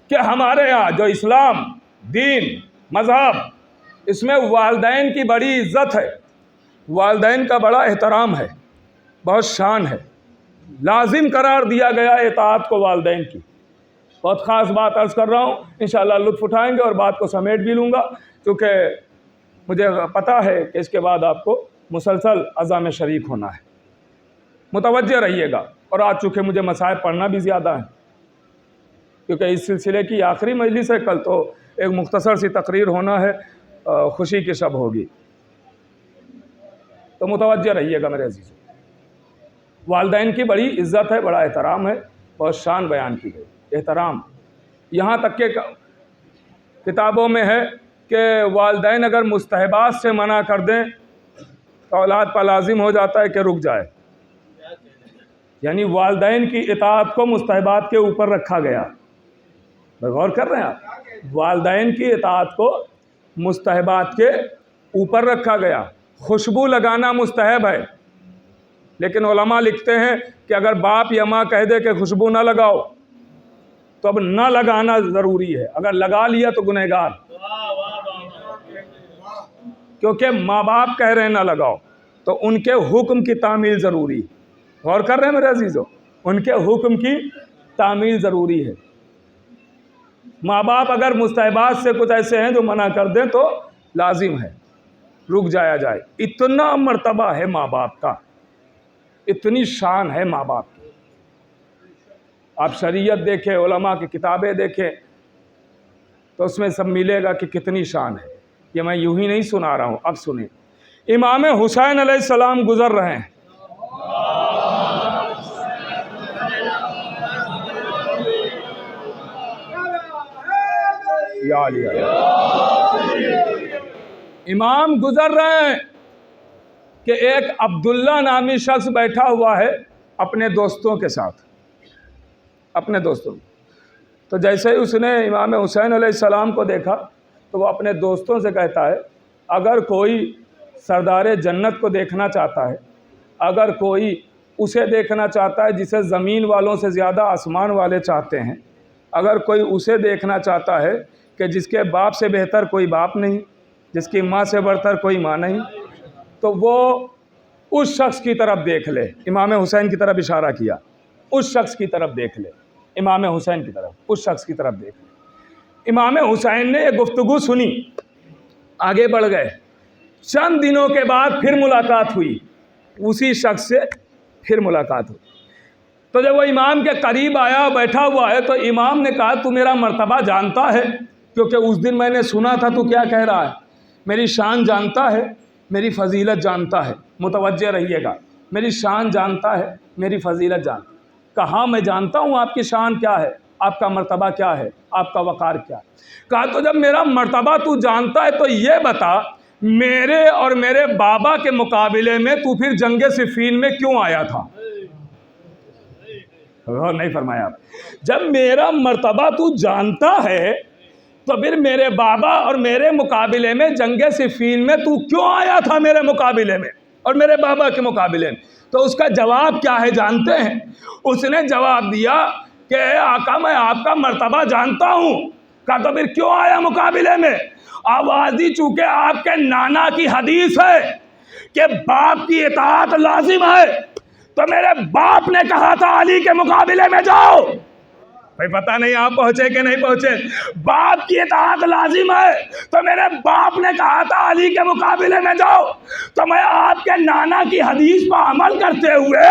कि हमारे यहाँ जो इस्लाम दीन मज़हब, इसमें वालिदैन की बड़ी इज़्ज़त है, वालिदैन का बड़ा एहतराम है, बहुत शान है, लाजिम करार दिया गया इताअत को वालिदैन की। बहुत ख़ास बात अर्ज़ कर रहा हूँ, इंशाअल्लाह लुत्फ़ उठाएंगे और बात को समेट भी लूँगा, क्योंकि मुझे पता है कि इसके बाद आपको मुसलसल अज़ा में शरीक होना है। मुतवज्जे रहिएगा। और आज चूँकि मुझे मसाइब पढ़ना भी ज़्यादा है, क्योंकि इस सिलसिले की आखिरी मजलिस है, कल तो एक मुख्तसर सी तकरीर होना है, खुशी की शब होगी, तो मुतवज्जे रहिएगा मेरे अजीज़। वालिदैन की बड़ी इज़्ज़त है, बड़ा एहतराम है, बहुत शान बयान की गई। एहतराम यहाँ तक के किताबों में है कि वालिदैन अगर मुस्तहबात से मना कर दें तो औलाद पर लाजिम हो जाता है कि रुक जाए। यानी वालिदैन की इताअत को मुस्तहबात के ऊपर रखा गया। गौर कर रहे हैं आप? वालिदैन की इताअत को मुस्तहबात के ऊपर रखा गया। खुशबू लगाना मुस्तहब है, लेकिन उलमा लिखते हैं कि अगर बाप या माँ कह दे कि खुशबू ना लगाओ, तो अब ना लगाना ज़रूरी है। अगर लगा लिया तो गुनहगार, क्योंकि माँ बाप कह रहे हैं ना लगाओ, तो उनके हुक्म की तामील ज़रूरी। गौर कर रहे हैं मेरे अजीज़ों? उनके हुक्म की तामील ज़रूरी है। माँ बाप अगर मुस्तहबात से कुछ ऐसे हैं जो मना कर दें तो लाजिम है रुक जाया जाए। इतना मर्तबा है माँ बाप का, इतनी शान है माँ बाप की। आप शरीयत देखें, उलमा की किताबें देखें, तो उसमें सब मिलेगा कि कितनी शान है। ये मैं यूं ही नहीं सुना रहा हूँ, अब सुने। इमाम हुसैन अलैहिस्सलाम गुज़र रहे हैं, इमाम गुज़र रहे हैं कि एक अब्दुल्ला नामी शख्स बैठा हुआ है अपने दोस्तों के साथ, अपने दोस्तों। तो जैसे ही उसने इमाम हुसैन अलैहिस्सलाम को देखा तो वो अपने दोस्तों से कहता है, अगर कोई सरदार जन्नत को देखना चाहता है, अगर कोई उसे देखना चाहता है जिसे ज़मीन वालों से ज़्यादा आसमान वाले चाहते हैं, अगर कोई उसे देखना चाहता है कि जिसके बाप से बेहतर कोई बाप नहीं, जिसकी माँ से बढ़कर कोई माँ नहीं, तो वो उस शख्स की तरफ देख ले। इमाम हुसैन की तरफ इशारा किया, उस शख्स की तरफ देख ले, इमाम हुसैन की तरफ, उस शख्स की तरफ देख ले। इमाम हुसैन ने ये गुफ्तगू सुनी, आगे बढ़ गए। चंद दिनों के बाद फिर मुलाकात हुई, उसी शख्स से फिर मुलाकात हुई। तो जब वो इमाम के करीब आया, बैठा हुआ है, तो इमाम ने कहा, तू मेरा मर्तबा जानता है? क्योंकि उस दिन मैंने सुना था तू क्या कह रहा है, मेरी शान जानता है, मेरी फजीलत जानता है। मुतवज्जे रहिएगा, मेरी शान जानता है, मेरी फजीलत जानता है। कहा मैं जानता हूँ आपकी शान क्या है, आपका मर्तबा क्या है, आपका वक़ार क्या है। कहा तो जब मेरा मर्तबा तू जानता है तो ये बता, मेरे और मेरे बाबा के मुकाबले में तू फिर जंगे सिफ़ीन में क्यों आया था? नहीं फरमाया आप। जब मेरा मर्तबा तू जानता है तो फिर मेरे बाबा और मेरे मुकाबले में जंगे सिफ़ीन में तू क्यों आया था, मेरे मुकाबले में और मेरे बाबा के मुकाबले में? तो उसका जवाब क्या है जानते हैं? उसने जवाब दिया कि आका मैं आपका मर्तबा जानता हूँ। कहा तो फिर क्यों आया मुकाबले में? आवाज़ी चूँकि आपके नाना की हदीस है कि बाप की इताअत लाजिम है, तो मेरे बाप ने कहा था अली के मुकाबले में जाओ। भाई पता नहीं आप पहुंचे कि नहीं पहुंचे। बाप की इताअत लाजिम है, तो मेरे बाप ने कहा था अली के मुकाबले में जाओ। तो मैं आपके नाना की हदीस पर अमल करते हुए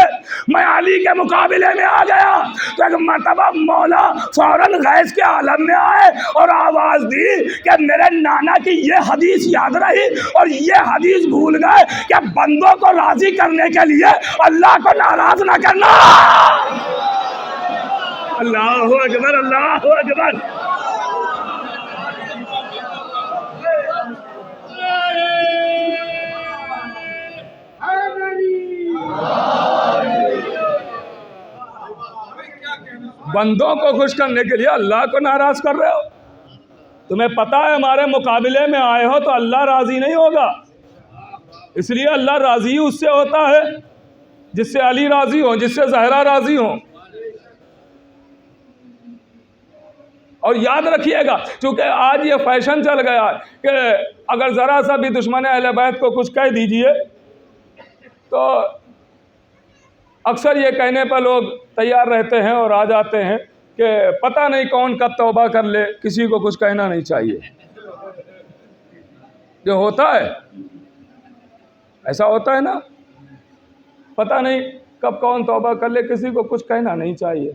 मैं अली के मुकाबले में आ गया। तो एक मर्तबा मौला फौरन गैस के आलम में आए और आवाज़ दी कि मेरे नाना की ये हदीस याद रही और ये हदीस भूल गए कि बंदों को राज़ी करने के लिए अल्लाह को नाराज़ ना करना। अल्लाहु अकबर, अल्लाहु अकबर। बंदों को खुश करने के लिए अल्लाह को नाराज कर रहे हो। तुम्हें पता है हमारे मुकाबले में आए हो तो अल्लाह राजी नहीं होगा, इसलिए अल्लाह राजी उससे होता है जिससे अली राजी हो, जिससे जहरा राजी हो। और याद रखिएगा, चूंकि आज ये फैशन चल गया है कि अगर ज़रा सा भी दुश्मन अहले बैत को कुछ कह दीजिए तो अक्सर ये कहने पर लोग तैयार रहते हैं और आ जाते हैं कि पता नहीं कौन कब तौबा कर ले, किसी को कुछ कहना नहीं चाहिए। जो होता है ऐसा होता है ना, पता नहीं कब कौन तौबा कर ले, किसी को कुछ कहना नहीं चाहिए।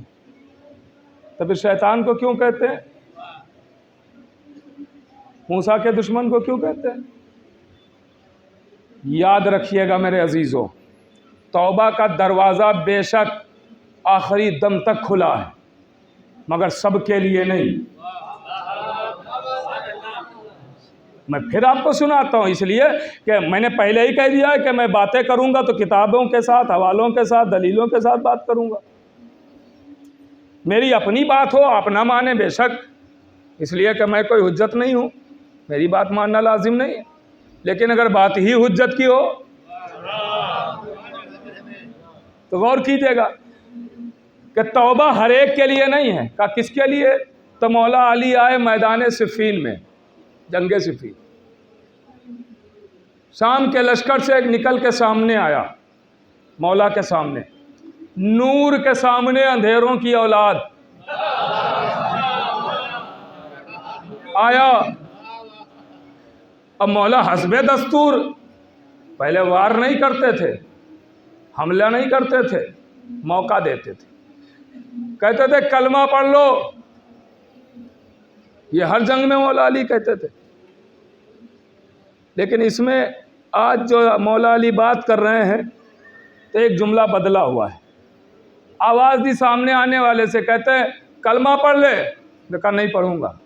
तो फिर शैतान को क्यों कहते हैं? मूसा के दुश्मन को क्यों कहते हैं? याद रखिएगा मेरे अजीजों, तौबा का दरवाज़ा बेशक आखिरी दम तक खुला है, मगर सबके लिए नहीं। मैं फिर आपको सुनाता हूँ, इसलिए कि मैंने पहले ही कह दिया है कि मैं बातें करूँगा तो किताबों के साथ, हवालों के साथ, दलीलों के साथ बात करूँगा। मेरी अपनी बात हो, आप ना माने बेशक, इसलिए कि मैं कोई हुज्जत नहीं हूँ, मेरी बात मानना लाजिम नहीं है। लेकिन अगर बात ही हुज्जत की हो तो गौर कीजिएगा कि तौबा हर एक के लिए नहीं है। का किसके लिए? तो मौला अली आए मैदान सिफ़ीन में, जंगे सिफ़ीन, शाम के लश्कर से एक निकल के सामने आया, मौला के सामने, नूर के सामने अंधेरों की औलाद आया। अब मौला हस्बे दस्तूर पहले वार नहीं करते थे, हमला नहीं करते थे, मौका देते थे, कहते थे कलमा पढ़ लो। ये हर जंग में मौला अली कहते थे। लेकिन इसमें आज जो मौला अली बात कर रहे हैं तो एक जुमला बदला हुआ है। आवाज़ दी सामने आने वाले से, कहते हैं कलमा पढ़ ले, कहा नहीं पढ़ूंगा।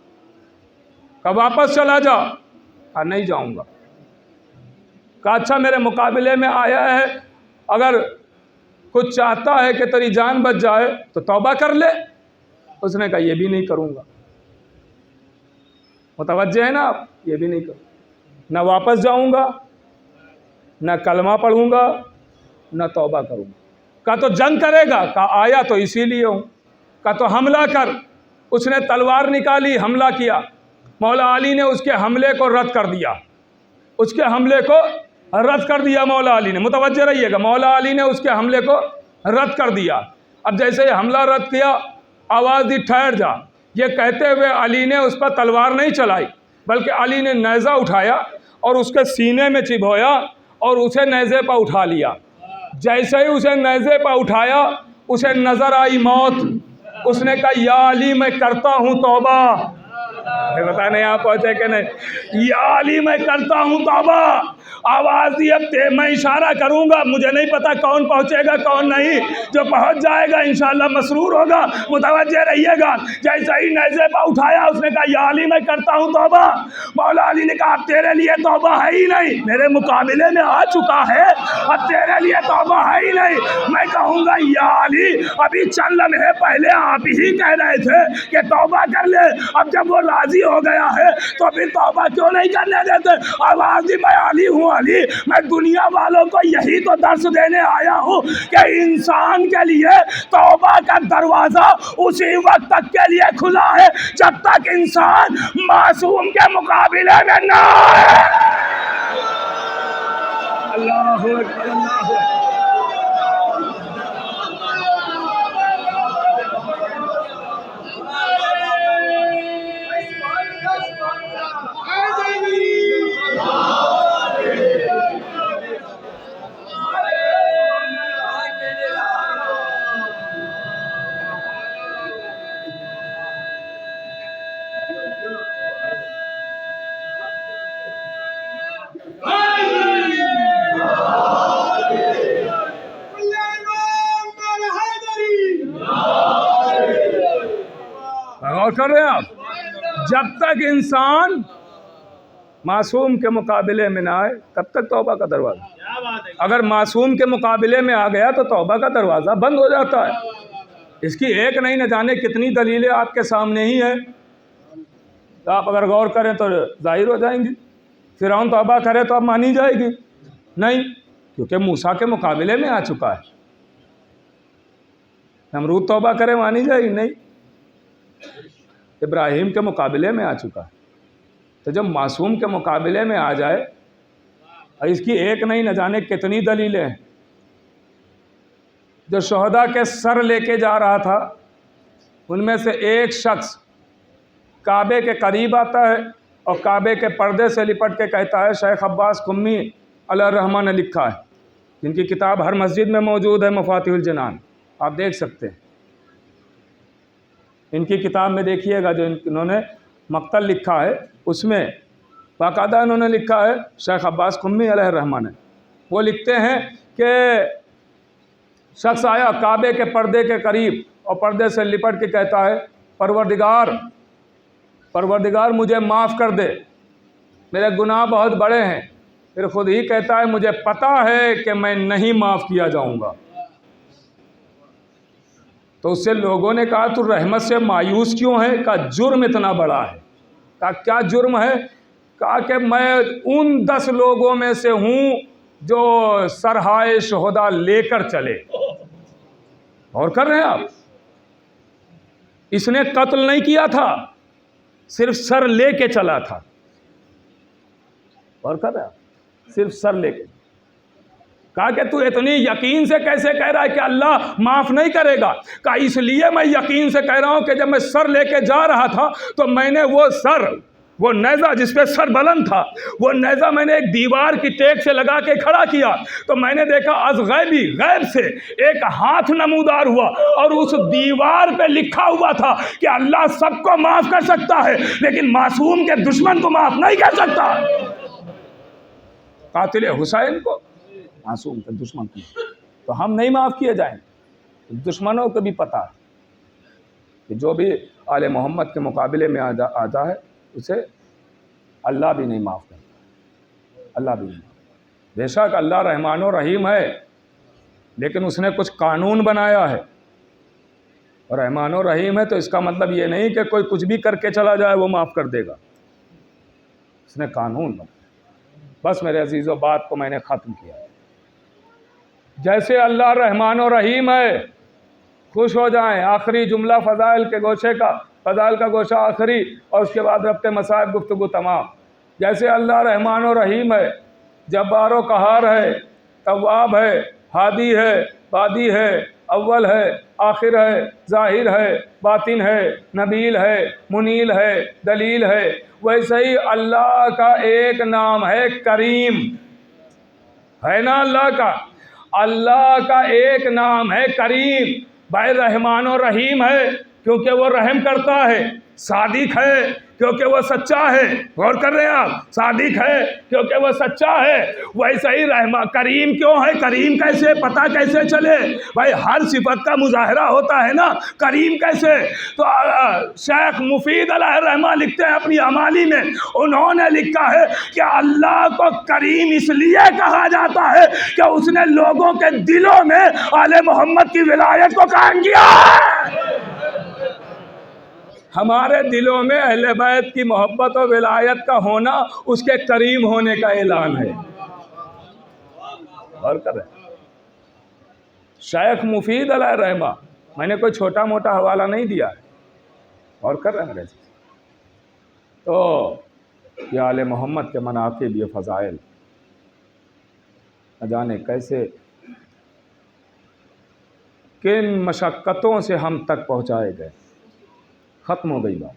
कहा वापस चला जा, कहा नहीं जाऊंगा। कहा अच्छा मेरे मुकाबले में आया है, अगर कुछ चाहता है कि तेरी जान बच जाए तो तौबा कर ले। उसने कहा ये भी नहीं करूंगा। मुतवज्जे है ना आप? ये भी नहीं करूँगा, ना वापस जाऊंगा, ना कलमा पढ़ूंगा, ना तौबा करूंगा। कहा तो जंग करेगा? कहा आया तो इसीलिए हूँ। कहा तो हमला कर। उसने तलवार निकाली, हमला किया। मौला अली ने उसके हमले को रद्द कर दिया, उसके हमले को रद्द कर दिया मौला अली ने। मुतवज्जे रहिएगा, मौला अली ने उसके हमले को रद्द कर दिया। अब जैसे ही हमला रद्द किया, आवाज़ दी ठहर जा। ये कहते हुए अली ने उस पर तलवार नहीं चलाई, बल्कि अली ने नेज़ा उठाया और उसके सीने में चिभोया और उसे नेज़े पर उठा लिया। जैसे ही उसे नेज़े पर उठाया, उसे नज़र आई मौत। उसने कहा या अली मैं करता हूँ तौबा। पता नहीं आप पहुँचे कि नहीं। या अली मैं करता हूँ तौबा। आवाज़ दी, अब मैं इशारा करूँगा, मुझे नहीं पता कौन पहुँचेगा कौन नहीं। जो पहुँच जाएगा इंशाअल्लाह मसरूर होगा। मुतवज्जे रहिएगा। जैसे ही नेज़े पर उठाया, उसने कहा या अली मैं करता हूँ तौबा। मौला अली ने कहा अब तेरे लिए तौबा है ही नहीं, मेरे मुकाबले में आ चुका है, अब तेरे लिए तौबा है ही नहीं। मैं कहूँगा या अली अभी चंद लम्हे पहले आप ही कह रहे थे कि तौबा कर ले, अब जब वो राजी हो गया है तो फिर तौबा क्यों नहीं करने देते? आवाज़ दी मैं अली हूँ अली, मैं दुनिया वालों को यही तो दर्श देने आया हूँ कि इंसान के लिए तौबा का दरवाज़ा उसी वक्त तक के लिए खुला है जब तक इंसान मासूम के मुकाबले में ना है। अल्लाहु अकबर, अल्लाहु अकबर। गौर कर रहे हैं आप? जब तक इंसान मासूम के मुकाबले में ना आए तब तक तौबा का दरवाज़ा, अगर मासूम के मुकाबले में आ गया तो तौबा का दरवाज़ा बंद हो जाता है। इसकी एक नहीं न जाने कितनी दलीलें आपके सामने ही हैं, तो आप अगर गौर करें तो जाहिर हो जाएंगी। फिरौन तौबा करे तो अब मानी जाएगी नहीं, क्योंकि मूसा के मुकाबले में आ चुका है। नमरूद तौबा करे मानी जाएगी? नहीं, इब्राहिम के मुकाबले में आ चुका है। तो जब मासूम के मुकाबले में आ जाए, और इसकी एक नहीं न जाने कितनी दलीलें हैं। जो शहदा के सर लेके जा रहा था, उनमें से एक शख्स काबे के करीब आता है और काबे के पर्दे से लिपट के कहता है, शेख अब्बास कुम्मी अलैहिर्रहमान ने लिखा है, जिनकी किताब हर मस्जिद में मौजूद है, मफातिहुल जनान, आप देख सकते हैं। इनकी किताब में देखिएगा, जो इन्होंने मक्तल लिखा है उसमें बाकायदा इन्होंने लिखा है, शेख अब्बास कुम्मी अलैहिर्रहमान ने, वो लिखते हैं कि शख्स आया काबे के पर्दे के करीब और पर्दे से लिपट के कहता है, परवरदिगार मुझे माफ़ कर दे, मेरे गुनाह बहुत बड़े हैं। फिर खुद ही कहता है, मुझे पता है कि मैं नहीं माफ़ किया जाऊंगा। तो उससे लोगों ने कहा, तू रहमत से मायूस क्यों है? का जुर्म इतना बड़ा है। का क्या जुर्म है? कहा कि मैं उन 10 लोगों में से हूँ जो सरहाए शोहदा लेकर चले। और कर रहे हैं आप, इसने कत्ल नहीं किया था, सिर्फ सर लेके चला था। और कर रहे हैं आप, सिर्फ सर लेके। कहा कि तू इतनी यकीन से कैसे कह रहा है कि अल्लाह माफ़ नहीं करेगा? कहा इसलिए मैं यकीन से कह रहा हूं कि जब मैं सर लेके जा रहा था तो मैंने वो सर, वो नेज़ा जिस पे सर बुलंद था, वो नेज़ा मैंने एक दीवार की टेक से लगा के खड़ा किया, तो मैंने देखा गैब से एक हाथ नमूदार हुआ और उस दीवार पे लिखा हुआ था कि अल्लाह सबको माफ़ कर सकता है, लेकिन मासूम के दुश्मन को माफ़ नहीं कर सकता। कातिल हुसैन को, मासूम के दुश्मन को तो हम नहीं माफ़ किए जाएंगे। दुश्मनों को भी पता है कि जो भी आले मोहम्मद के मुकाबले में आता है, उसे अल्लाह भी नहीं माफ़ करता। अल्लाह भी नहीं। बेशक अल्लाह रहमान और रहीम है, लेकिन उसने कुछ कानून बनाया है। और रहमान और रहीम है तो इसका मतलब ये नहीं कि कोई कुछ भी करके चला जाए वो माफ़ कर देगा। उसने कानून बनाया। बस मेरे अजीज़ों, बात को मैंने ख़त्म किया। जैसे अल्लाह रहमान और रहीम है, खुश हो जाएं। आखिरी जुमला फ़ज़ाइल के गोशे का, फ़ज़ाइल का गोशा आखिरी, और उसके बाद रब्ते मसाइब गुफ्तगू तमाम। जैसे अल्लाह रहमान और रहीम है, जब्बार व क़हार है, तव्वाब है, हादी है, बादी है, अव्वल है, आखिर है, ज़ाहिर है, बातिन है, नबील है, मुनील है, दलील है। वैसे ही अल्लाह का एक नाम है करीम, है ना? अल्लाह का एक नाम है करीम। भाई रहमान और रहीम है क्योंकि वो रहम करता है, सादिक है क्योंकि वो सच्चा है। गौर कर रहे हैं आप, सादिक है क्योंकि वो सच्चा है। वैसे ही करीम क्यों है? करीम कैसे, पता कैसे चले? भाई हर सिफत का मुजाहरा होता है ना, करीम कैसे? तो शेख मुफीद अलैहिर्रहमान लिखते हैं अपनी अमाली में, उन्होंने लिखा है कि अल्लाह को करीम इसलिए कहा जाता है कि उसने लोगों के दिलों में आले मोहम्मद की विलायत को कायम किया है। हमारे दिलों में अहले बैत की मोहब्बत और विलायत का होना उसके करीम होने का ऐलान है। और कर रहे शेख मुफीद अलैहिर्रहमान, मैंने कोई छोटा मोटा हवाला नहीं दिया है। और कर रहे हैं तो ये आले मोहम्मद के मनाक़िब, ये फ़ज़ाइल न जाने कैसे किन मशक्क़तों से हम तक पहुँचाए गए। ख़त्म हो गई बात।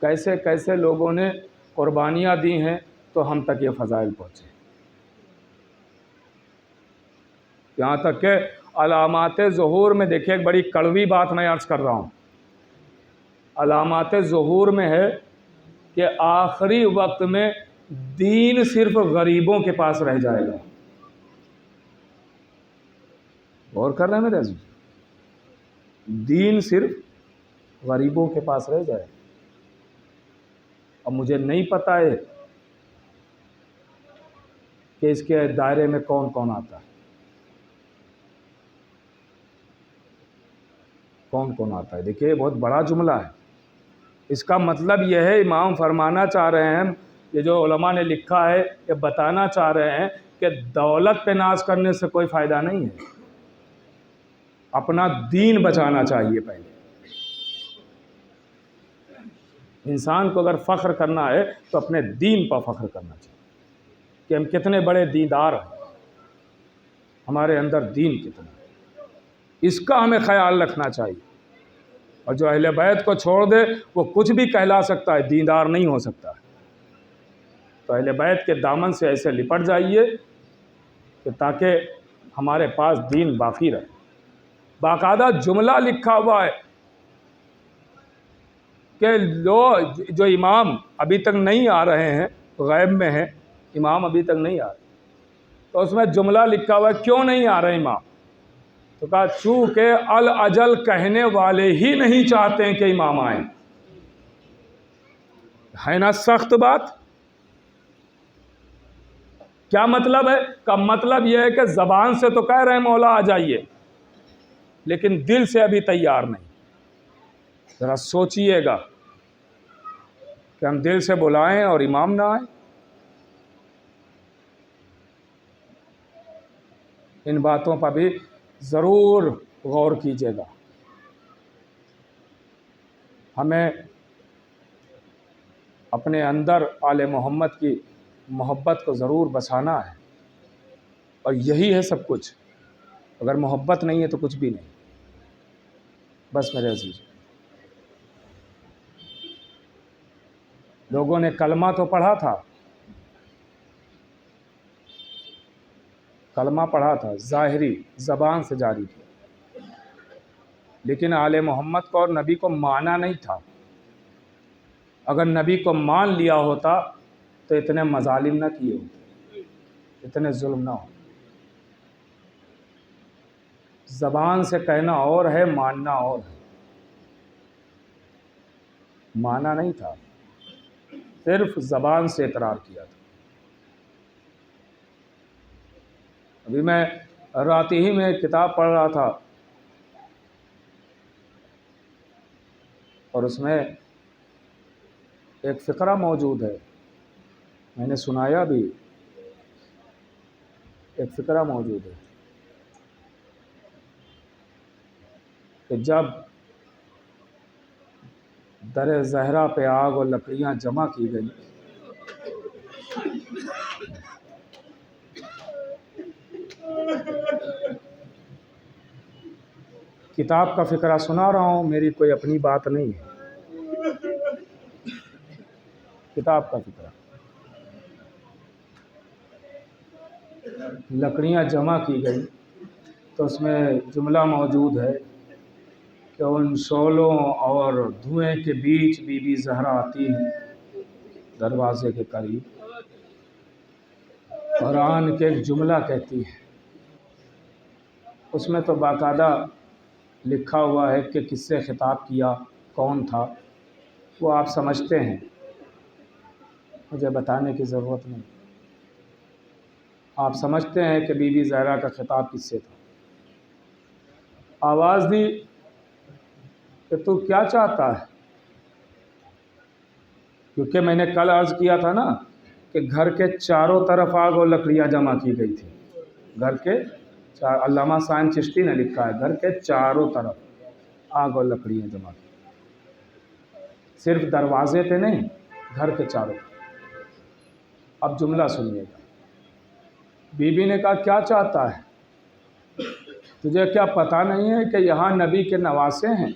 कैसे कैसे लोगों ने कुर्बानियाँ दी हैं तो हम तक ये फ़ज़ाइल पहुँचे। यहाँ तक कि अलामात ज़ुहूर में देखिए, एक बड़ी कड़वी बात मैं अर्ज़ कर रहा हूँ। अलामात ज़ुहूर में है कि आखिरी वक्त में दीन सिर्फ गरीबों के पास रह जाएगा। गौर कर रहे हैं मेरे अज़ीज़? दीन सिर्फ गरीबों के पास रह जाए। अब मुझे नहीं पता है कि इसके दायरे में कौन कौन आता है, कौन कौन आता है। देखिए बहुत बड़ा जुमला है। इसका मतलब यह है, इमाम फरमाना चाह रहे हैं, ये जो उलमा ने लिखा है, ये बताना चाह रहे हैं कि दौलत पे नाज करने से कोई फ़ायदा नहीं है। अपना दीन बचाना चाहिए पहले। इंसान को अगर फ़ख्र करना है तो अपने दीन पर फ़ख्र करना चाहिए कि हम कितने बड़े दीनदार हैं, हमारे अंदर दीन कितना है, इसका हमें ख्याल रखना चाहिए। और जो अहले बैत को छोड़ दे वो कुछ भी कहला सकता है, दीनदार नहीं हो सकता है। तो अहले बैत के दामन से ऐसे लिपट जाइए कि ताकि हमारे पास दीन बाकी रहे। बाकायदा जुमला लिखा हुआ है कि जो इमाम अभी तक नहीं आ रहे हैं, गैब में हैं, इमाम अभी तक नहीं आ रहे, तो उसमें जुमला लिखा हुआ है क्यों नहीं आ रहे इमाम। तो कहा चूँकि अल अजल कहने वाले ही नहीं चाहते हैं कि इमाम आए। है ना सख्त बात। क्या मतलब है? का मतलब यह है कि ज़बान से तो कह रहे हैं मौला आ जाइए, लेकिन दिल से अभी तैयार नहीं। ज़रा सोचिएगा कि हम दिल से बुलाएं और इमाम ना आए। इन बातों पर भी ज़रूर गौर कीजिएगा। हमें अपने अंदर आले मोहम्मद की मोहब्बत को ज़रूर बसाना है, और यही है सब कुछ। अगर मोहब्बत नहीं है तो कुछ भी नहीं। बस मेरे अजीज़, लोगों ने कलमा तो पढ़ा था, कलमा पढ़ा था, ज़ाहिरी ज़बान से जारी किया, लेकिन आले मोहम्मद को और नबी को माना नहीं था। अगर नबी को मान लिया होता तो इतने मजालिम ना किए होते, इतने जुल्म ना हो। ज़बान से कहना और है, मानना और है। माना नहीं था, सिर्फ ज़बान से इकरार किया था। अभी मैं रात ही में एक किताब पढ़ रहा था, और उसमें एक फ़िक्रा मौजूद है, मैंने सुनाया भी। एक फ़िक्रा मौजूद है कि जब दर ज़हरा पे आग और लकड़ियाँ जमा की गई, किताब का फ़िक्रा सुना रहा हूँ, मेरी कोई अपनी बात नहीं है, किताब का फ़िक्रा। लकड़ियाँ जमा की गई तो उसमें जुमला मौजूद है कि उन शोलों और धुएं के बीच बीबी ज़हरा आती है दरवाज़े के करीब, और आन के एक जुमला कहती है। उसमें तो बाकायदा लिखा हुआ है कि किससे खिताब किया, कौन था, वो आप समझते हैं, मुझे बताने की ज़रूरत नहीं। आप समझते हैं कि बीबी ज़हरा का खिताब किससे था। आवाज़ दी कि तू क्या चाहता है, क्योंकि मैंने कल अर्ज़ किया था ना कि घर के चारों तरफ आग और लकड़ियाँ जमा की गई थी। घर के अल्लामा साइन चिश्ती ने लिखा है, घर के चारों तरफ आग और लकड़ियाँ जमा की, सिर्फ दरवाजे पे नहीं, घर के चारों। अब जुमला सुनिएगा। बीबी ने कहा क्या चाहता है, तुझे क्या पता नहीं है कि यहाँ नबी के नवासे हैं,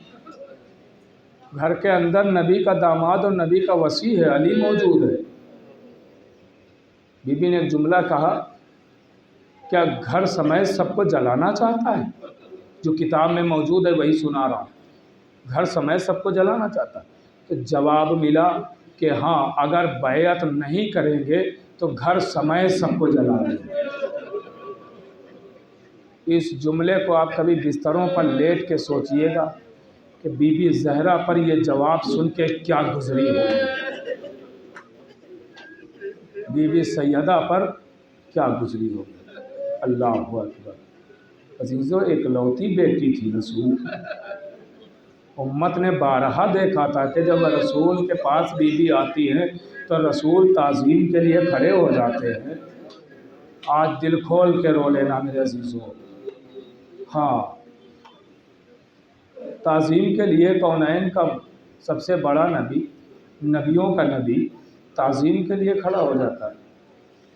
घर के अंदर नबी का दामाद और नबी का वसी है, अली मौजूद है। बीबी ने एक जुमला कहा, क्या घर समेत सबको जलाना चाहता है? जो किताब में मौजूद है वही सुना रहा हूँ, घर समेत सबको जलाना चाहता है। तो जवाब मिला कि हाँ, अगर बैअत नहीं करेंगे तो घर समेत सबको जला देंगे। इस जुमले को आप कभी बिस्तरों पर लेट के सोचिएगा कि बीबी ज़हरा पर ये जवाब सुन के क्या गुजरी होगी, बीबी सैयदा पर क्या गुजरी होगी। अल्लाह अकबर। अजीज़ों, एक लौती बेटी थी रसूल। उम्मत ने बारहा देखा था कि जब रसूल के पास बीबी आती है तो रसूल ताज़ीम के लिए खड़े हो जाते हैं। आज दिल खोल के रो लेना मेरे अजीज़ों। हाँ, ताज़ीम के लिए कौनैन का सबसे बड़ा नबी, नबियों का नबी ताज़ीम के लिए खड़ा हो जाता है,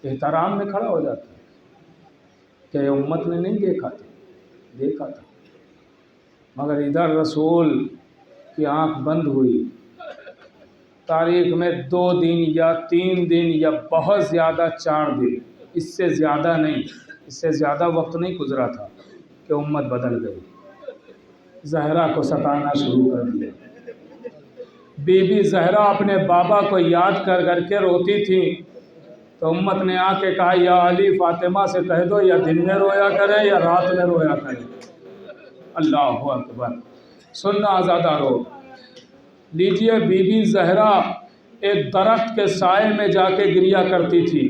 एहतराम में खड़ा हो जाता है। क्या उम्मत ने नहीं देखा था, मगर इधर रसूल की आंख बंद हुई। तारीख़ में 2 दिन या 3 दिन या बहुत ज़्यादा 4 दिन, इससे ज़्यादा नहीं, इससे ज़्यादा वक्त नहीं गुजरा था कि उम्मत बदल गई। ज़हरा को सताना शुरू कर दिया। बीबी ज़हरा अपने बाबा को याद कर कर के रोती थी, तो उम्मत ने आके कहा, या अली फ़ातिमा से कह दो या दिन में रोया करें या रात में रोया करें। अल्लाहु अकबर। सुनना आज़ादारो, लीजिए, बीबी ज़हरा एक दरख्त के साए में जाके गिरिया करती थी।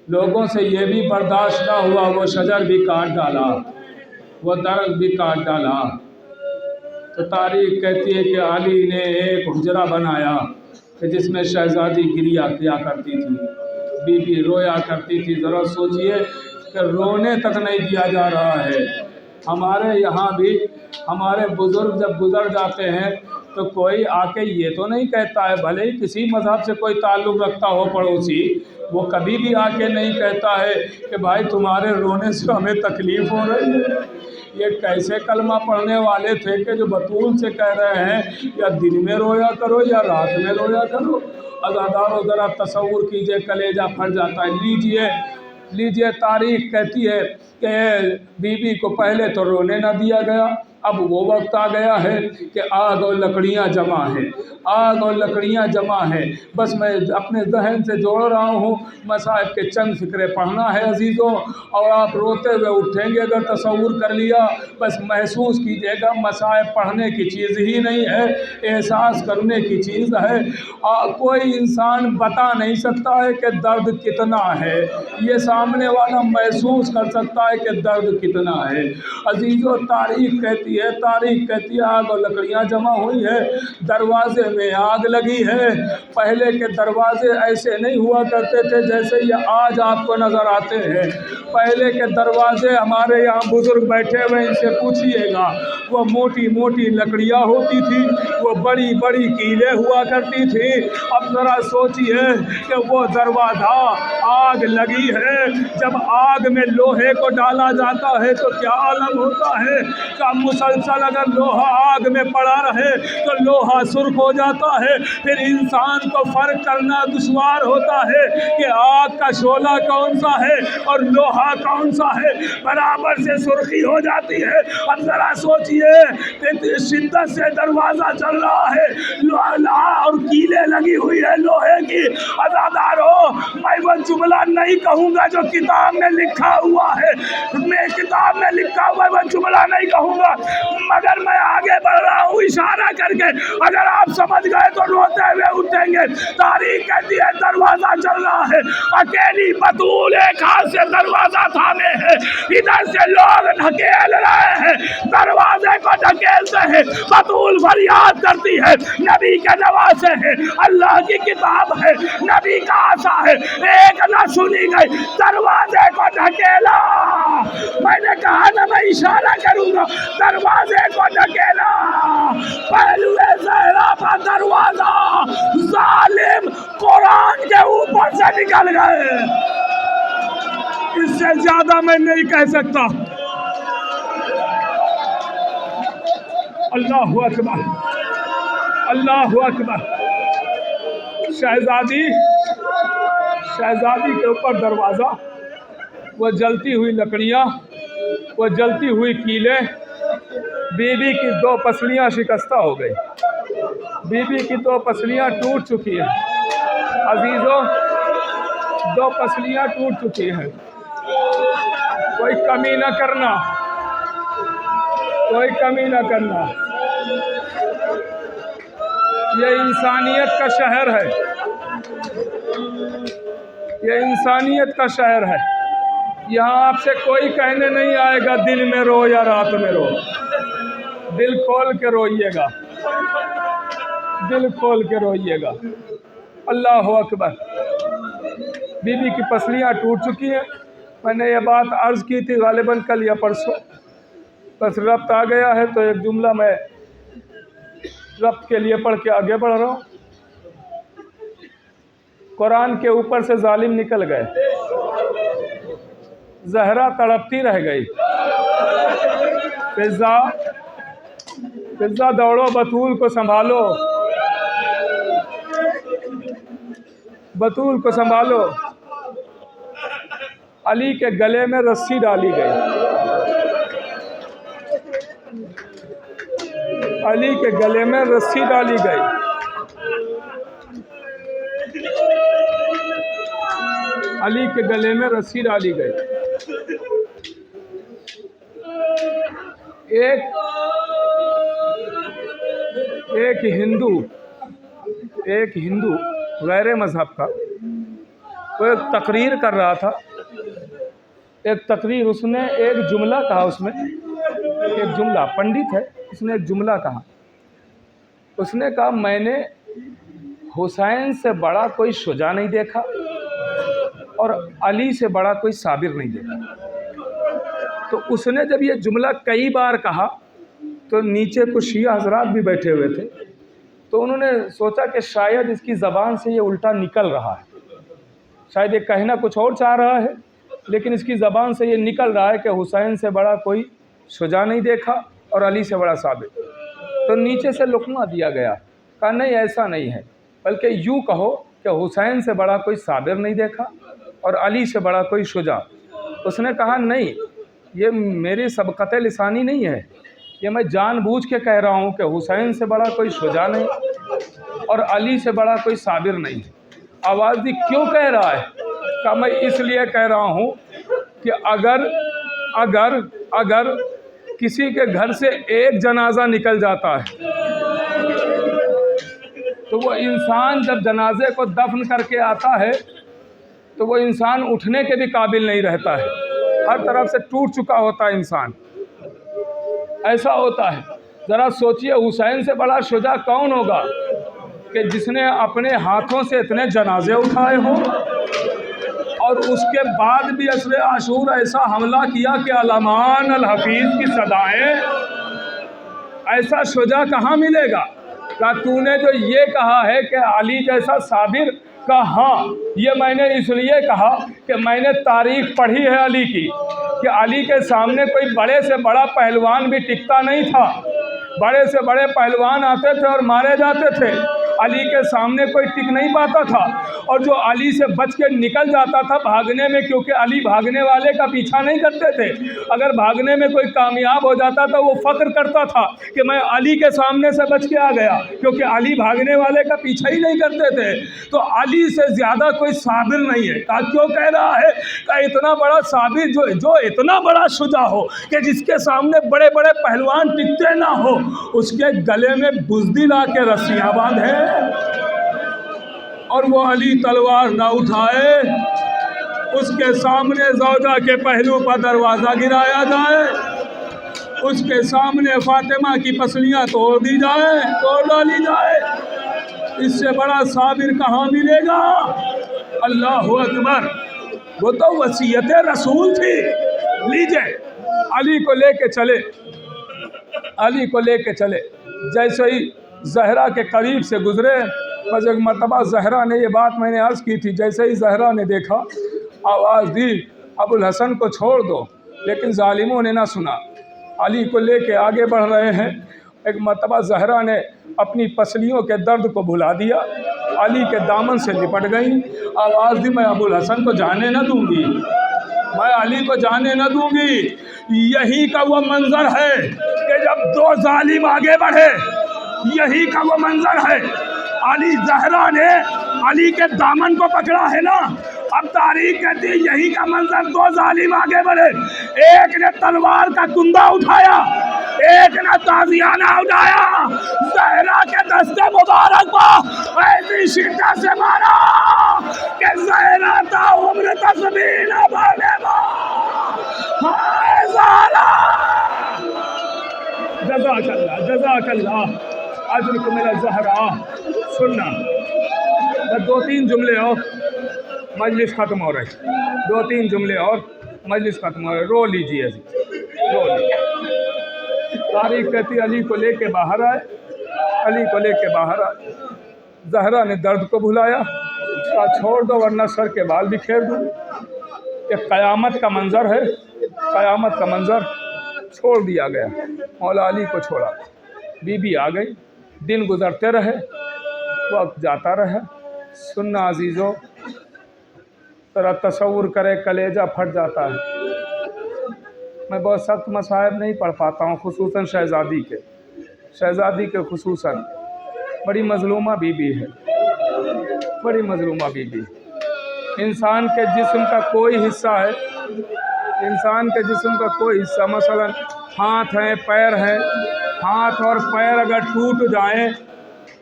लोगों से ये भी बर्दाश्त ना हुआ, वो शजर भी काट डाला, वो दरख्त भी काट डाला। तो तारीख़ कहती है कि अली ने एक हुजरा बनाया कि जिसमें शहज़ादी गिरिया किया करती थी, बीबी रोया करती थी। ज़रा सोचिए कि रोने तक नहीं दिया जा रहा है। हमारे यहाँ भी हमारे बुज़ुर्ग जब गुज़र जाते हैं तो कोई आके ये तो नहीं कहता है, भले ही किसी मज़हब से कोई ताल्लुक़ रखता हो पड़ोसी, वो कभी भी आके नहीं कहता है कि भाई तुम्हारे रोने से हमें तकलीफ़ हो रही है। ये कैसे कलमा पढ़ने वाले थे कि जो बतूल से कह रहे हैं या दिन में रोया करो या रात में रोया करो। अज़ादारों, ज़रा तसव्वुर कीजिए, कलेजा फट जाता है। लीजिए, तारीख़ कहती है कि बीबी को पहले तो रोने न दिया गया। अब वो वक्त आ गया है कि आग और लकड़ियाँ जमा हैं, आग और लकड़ियाँ जमा हैं। बस मैं अपने जहन से जोड़ रहा हूँ, मसाइब के चंद फ़िक्रे पढ़ना है अजीज़ों, और आप रोते हुए उठेंगे अगर तसव्वुर कर लिया। बस महसूस कीजिएगा, मसाइब पढ़ने की चीज़ ही नहीं है, एहसास करने की चीज़ है। कोई इंसान बता नहीं सकता है कि दर्द कितना है, ये सामने वाला महसूस कर सकता है कि दर्द कितना है। अजीज़ों, तारीख़ कहती है आग और लकड़ियाँ जमा हुई है, दरवाजे में आग लगी है। पहले के दरवाजे ऐसे नहीं हुआ करते थे जैसे ये आज आपको नज़र आते हैं। पहले के दरवाजे, हमारे यहाँ बुज़ुर्ग बैठे हुए, इनसे पूछिएगा, वो मोटी मोटी लकड़ियाँ होती थी, वो बड़ी बड़ी कीलें हुआ करती थी। अब ज़रा सोचिए कि वो दरवाज़ा, आग लगी है, जब आग में लोहे को डाला जाता है तो क्या आलम होता है। का मुसलसल अगर लोहा आग में पड़ा रहे तो लोहा सुर्ख हो जाता है। फिर इंसान को फ़र्क करना दुश्वार होता है कि आग का शोला कौन सा है और लोहा कौन सा है, बराबर से सुर्खी हो जाती है। अब ज़रा सोचिए कि शिद्दत से दरवाज़ा चल रहा है, लोहा और कीलें लगी हुई है लोहे की। अज़ादारों, मैं वो जुमला नहीं कहूँगा जो किताब में लिखा हुआ है, मैं किताब में लिखा हुआ वो जुमला नहीं कहूँगा, मगर मैं आगे बढ़ रहा हूँ इशारा करके। अगर आप समझ गए तो रोते हुए उठेंगे। तारीख़ कहती है दरवाज़ा चल रहा है, अकेली बतूल एक हाथ से दरवाज़ा थामे है, इधर से लोग ढकेल रहे हैं, दरवाजे को ढकेलते हैं। बतूल फरियाद करती है, नबी के नवासे हैं, अल्लाह की किताब है, नबी का आशा है, एक न सुनी गई, दरवाजे को ढकेला। मैंने कहा ना मैं इशारा करूंगा, दरवाजे को ढकेला। पहलुए ज़हरा का दरवाजा जालिम कुरान के ऊपर से निकल गए। इससे ज्यादा मैं नहीं कह सकता। अल्लाहु अकबर, अल्लाहु अकबर। शहजादी के ऊपर दरवाज़ा, वो जलती हुई लकड़ियाँ, वो जलती हुई कीलें। बीबी की 2 पसलियाँ शिकस्ता हो गई, बीबी की 2 पसलियाँ टूट चुकी हैं। अजीज़ों, 2 पसलियाँ टूट चुकी हैं। कोई कमी न करना, कोई कमी न करना। ये इंसानियत का शहर है, ये इंसानियत का शहर है। यहाँ आपसे कोई कहने नहीं आएगा दिन में रो या रात में रो। दिल खोल के रोइएगा, दिल खोल के रोइएगा। अल्लाह अकबर। बीबी की पसलियाँ टूट चुकी हैं। मैंने ये बात अर्ज़ की थी गालिबन कल या परसों बस रब्त आ गया है तो एक जुमला मैं रब्त के लिए पढ़ के आगे बढ़ रहा हूँ। कुरान के ऊपर से जालिम निकल गए, जहरा तड़पती रह गई। फिजा फिजा दौड़ो बतूल को संभालो, बतूल को संभालो। अली के गले में रस्सी डाली गई, अली के गले में रस्सी डाली गई। अली के गले में रस्सी डाली गई। एक हिंदू गैर मजहब का वो एक तकरीर कर रहा था। एक तकरीर, उसने एक जुमला कहा, उसमें एक जुमला, पंडित है, उसने एक जुमला कहा। उसने कहा मैंने हुसैन से बड़ा कोई शुजा नहीं देखा और अली से बड़ा कोई साबिर नहीं देखा। तो उसने जब ये जुमला कई बार कहा तो नीचे कुछ शिया हजरात भी बैठे हुए थे, तो उन्होंने सोचा कि शायद इसकी ज़बान से ये उल्टा निकल रहा है, शायद ये कहना कुछ और चाह रहा है लेकिन इसकी ज़बान से ये निकल रहा है कि हुसैन से बड़ा कोई शुजा नहीं देखा और अली से बड़ा साबिर। तो नीचे से लुकमा दिया गया, कहा नहीं ऐसा नहीं है, बल्कि यूँ कहो कि हुसैन से बड़ा कोई साबिर नहीं देखा और अली से बड़ा कोई शुजा। उसने कहा नहीं, ये मेरी सबकत लिसानी नहीं है, ये मैं जानबूझ के कह रहा हूँ कि हुसैन से बड़ा कोई शुजा नहीं और अली से बड़ा कोई साबिर नहीं। आवाज़ दी क्यों कह रहा है? कहा मैं इसलिए कह रहा हूँ कि अगर किसी के घर से एक जनाजा निकल जाता है तो वो इंसान जब जनाजे को दफन करके आता है तो वो इंसान उठने के भी काबिल नहीं रहता है, हर तरफ से टूट चुका होता है इंसान। ऐसा होता है। ज़रा सोचिए हुसैन से बड़ा शुजा कौन होगा कि जिसने अपने हाथों से इतने जनाजे उठाए हों और उसके बाद भी असर आशूर ऐसा हमला किया कि अलमान अल हफीज़ की सदाएं। ऐसा शुजा कहाँ मिलेगा? क्या तूने जो ये कहा है कि अली जैसा साबिर, का हाँ, ये मैंने इसलिए कहा कि मैंने तारीख पढ़ी है अली की कि अली के सामने कोई बड़े से बड़ा पहलवान भी टिकता नहीं था। बड़े से बड़े पहलवान आते थे और मारे जाते थे, अली के सामने कोई टिक नहीं पाता था। और जो अली से बच के निकल जाता था भागने में, क्योंकि अली भागने वाले का पीछा नहीं करते थे, अगर भागने में कोई कामयाब हो जाता था वो फ़ख्र करता था कि मैं अली के सामने से बच के आ गया, क्योंकि अली भागने वाले का पीछा ही नहीं करते थे। तो अली से ज़्यादा कोई साबिर नहीं है। का क्यों कह रहा है? का इतना बड़ा साबिर जो इतना बड़ा शुजा हो कि जिसके सामने बड़े बड़े पहलवान टिकते ना हो, उसके गले में बुज़दी ला के रस्सियाँ बांधे और वो अली तलवार ना उठाए, उसके सामने ज़ौजा के पहलू पर दरवाज़ा गिराया जाए, उसके सामने फातिमा की पसलियाँ तोड़ डाली जाए। इससे बड़ा साबिर कहाँ मिलेगा? अल्लाहु अकबर। वो तो वसीयत रसूल थी। लीजिए, अली को लेके चले। जैसे ही जहरा के करीब से गुजरे, बस एक मरतबा जहरा ने, ये बात मैंने अर्ज़ की थी, जैसे ही जहरा ने देखा आवाज़ दी अबुल हसन को छोड़ दो, लेकिन जालिमों ने ना सुना। अली को लेके आगे बढ़ रहे हैं। एक मरतबा जहरा ने अपनी पसलियों के दर्द को भुला दिया, अली के दामन से लिपट गई। आवाज़ दी मैं अबुल हसन को जाने न दूंगी, मैं अली को जाने न दूंगी। यही का वो मंजर है कि जब दो जालिम आगे बढ़े, यही का वो मंजर है। अली जहरा ने अली के दामन को पकड़ा है ना, अब तारीख कहती है यही का मंजर। दो जालिम आगे बढ़े, एक ने तलवार का कुंदा उठाया, एक ने ताजियाना उठाया, जहरा के दस्ते मुबारक को ऐसी शिद्दत से मारा कि जहरा ता उम्र तस्बीह न बढ़े। जज़ाकल्लाह अजरकुम मिन ज़हरा। सुनना, बस 2-3 जुमले और मजलिस ख़त्म हो रही, 2-3 जुमले और मजलिस ख़त्म हो रही। रो लीजिए, रो लीजिए। तारीख कहती अली को लेके बाहर आए, अली को लेके बाहर आए। जहरा ने दर्द को भुलाया, कहा छोड़ दो वरना सर के बाल बिखेर दूँ। एक क़यामत का मंज़र है, क़यामत का मंज़र। छोड़ दिया गया, मौला अली को छोड़ा। बीबी आ गई, दिन गुज़रते रहे, वक्त जाता रहा। सुनना अजीज़ों, ज़रा तसव्वुर करे, कलेजा फट जाता है। मैं बहुत सख्त मसाइब नहीं पढ़ पाता हूँ, खुसूसन शहज़ादी के खुसूसन। बड़ी मज़लूमा बीबी है, बड़ी मज़लूमा बीबी। इंसान के जिस्म का कोई हिस्सा है, इंसान के जिस्म का कोई हिस्सा, मसलन हाथ हैं, पैर हैं, हाथ और पैर अगर टूट जाएं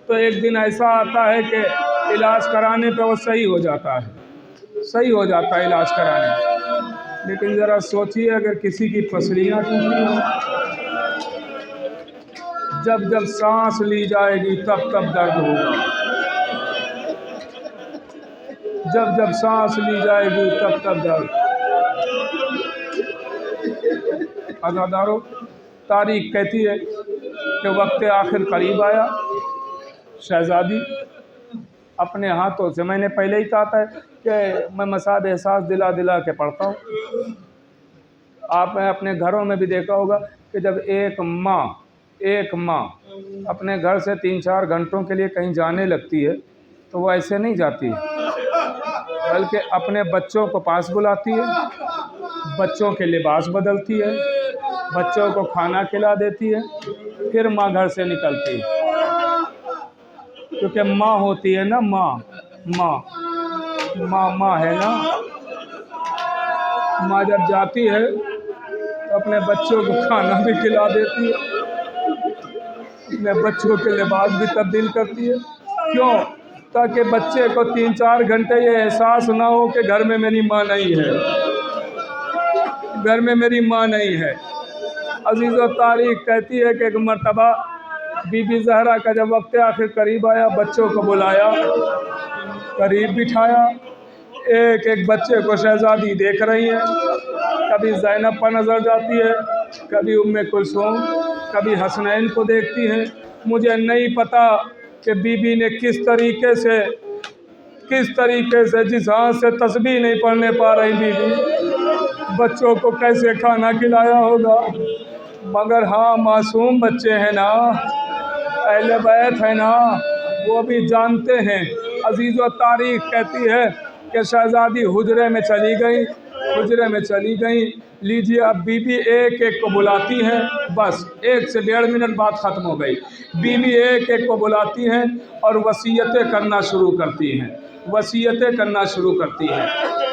तो एक दिन ऐसा आता है कि इलाज कराने पे वो सही हो जाता है, सही हो जाता है इलाज कराने। लेकिन ज़रा सोचिए अगर किसी की पसलियाँ टूटी हों, जब जब सांस ली जाएगी तब तब दर्द होगा, जब जब सांस ली जाएगी तब तब दर्द। अज़ादारों, तारीख कहती है कि वक्त आखिर करीब आया। शहज़ादी अपने हाथों से, मैंने पहले ही कहा था कि मैं मसाब एहसास दिला दिला के पढ़ता हूँ। आपने अपने घरों में भी देखा होगा कि जब एक माँ अपने घर से 3-4 घंटों के लिए कहीं जाने लगती है तो वो ऐसे नहीं जाती, बल्कि अपने बच्चों को पास बुलाती है, बच्चों के लिबास बदलती है, बच्चों को खाना खिला देती है, फिर माँ घर से निकलती है। क्योंकि माँ होती है ना, माँ है ना। माँ जब जाती है तो अपने बच्चों को खाना भी खिला देती है, अपने बच्चों के लिबास भी तब्दील करती है। क्यों? ताकि बच्चे को 3-4 घंटे ये एहसास ना हो कि घर में मेरी माँ नहीं है, घर में मेरी माँ नहीं है। अजीज़ों, तारीख कहती है कि एक मर्तबा बीबी ज़हरा का जब वक्त आखिर करीब आया, बच्चों को बुलाया, करीब बिठाया। एक एक बच्चे को शहज़ादी देख रही है, कभी ज़ैनब पर नज़र जाती है, कभी उम्मे कुलसूम, कभी हसनैन को देखती है। मुझे नहीं पता कि बीबी ने किस तरीके से जिस हाथ से तस्बीह नहीं पढ़ने पा रही बीबी, बच्चों को कैसे खाना खिलाया होगा। मगर हाँ, मासूम बच्चे हैं ना, अहले बैत है ना, वो भी जानते हैं। अजीज़ों, तारीख कहती है कि शहज़ादी हुजरे में चली गई। लीजिए, अब बीबी एक एक को बुलाती है, बस 1 से 1.5 मिनट बाद ख़त्म हो गई। बीबी एक एक को बुलाती हैं और वसीयतें करना शुरू करती हैं,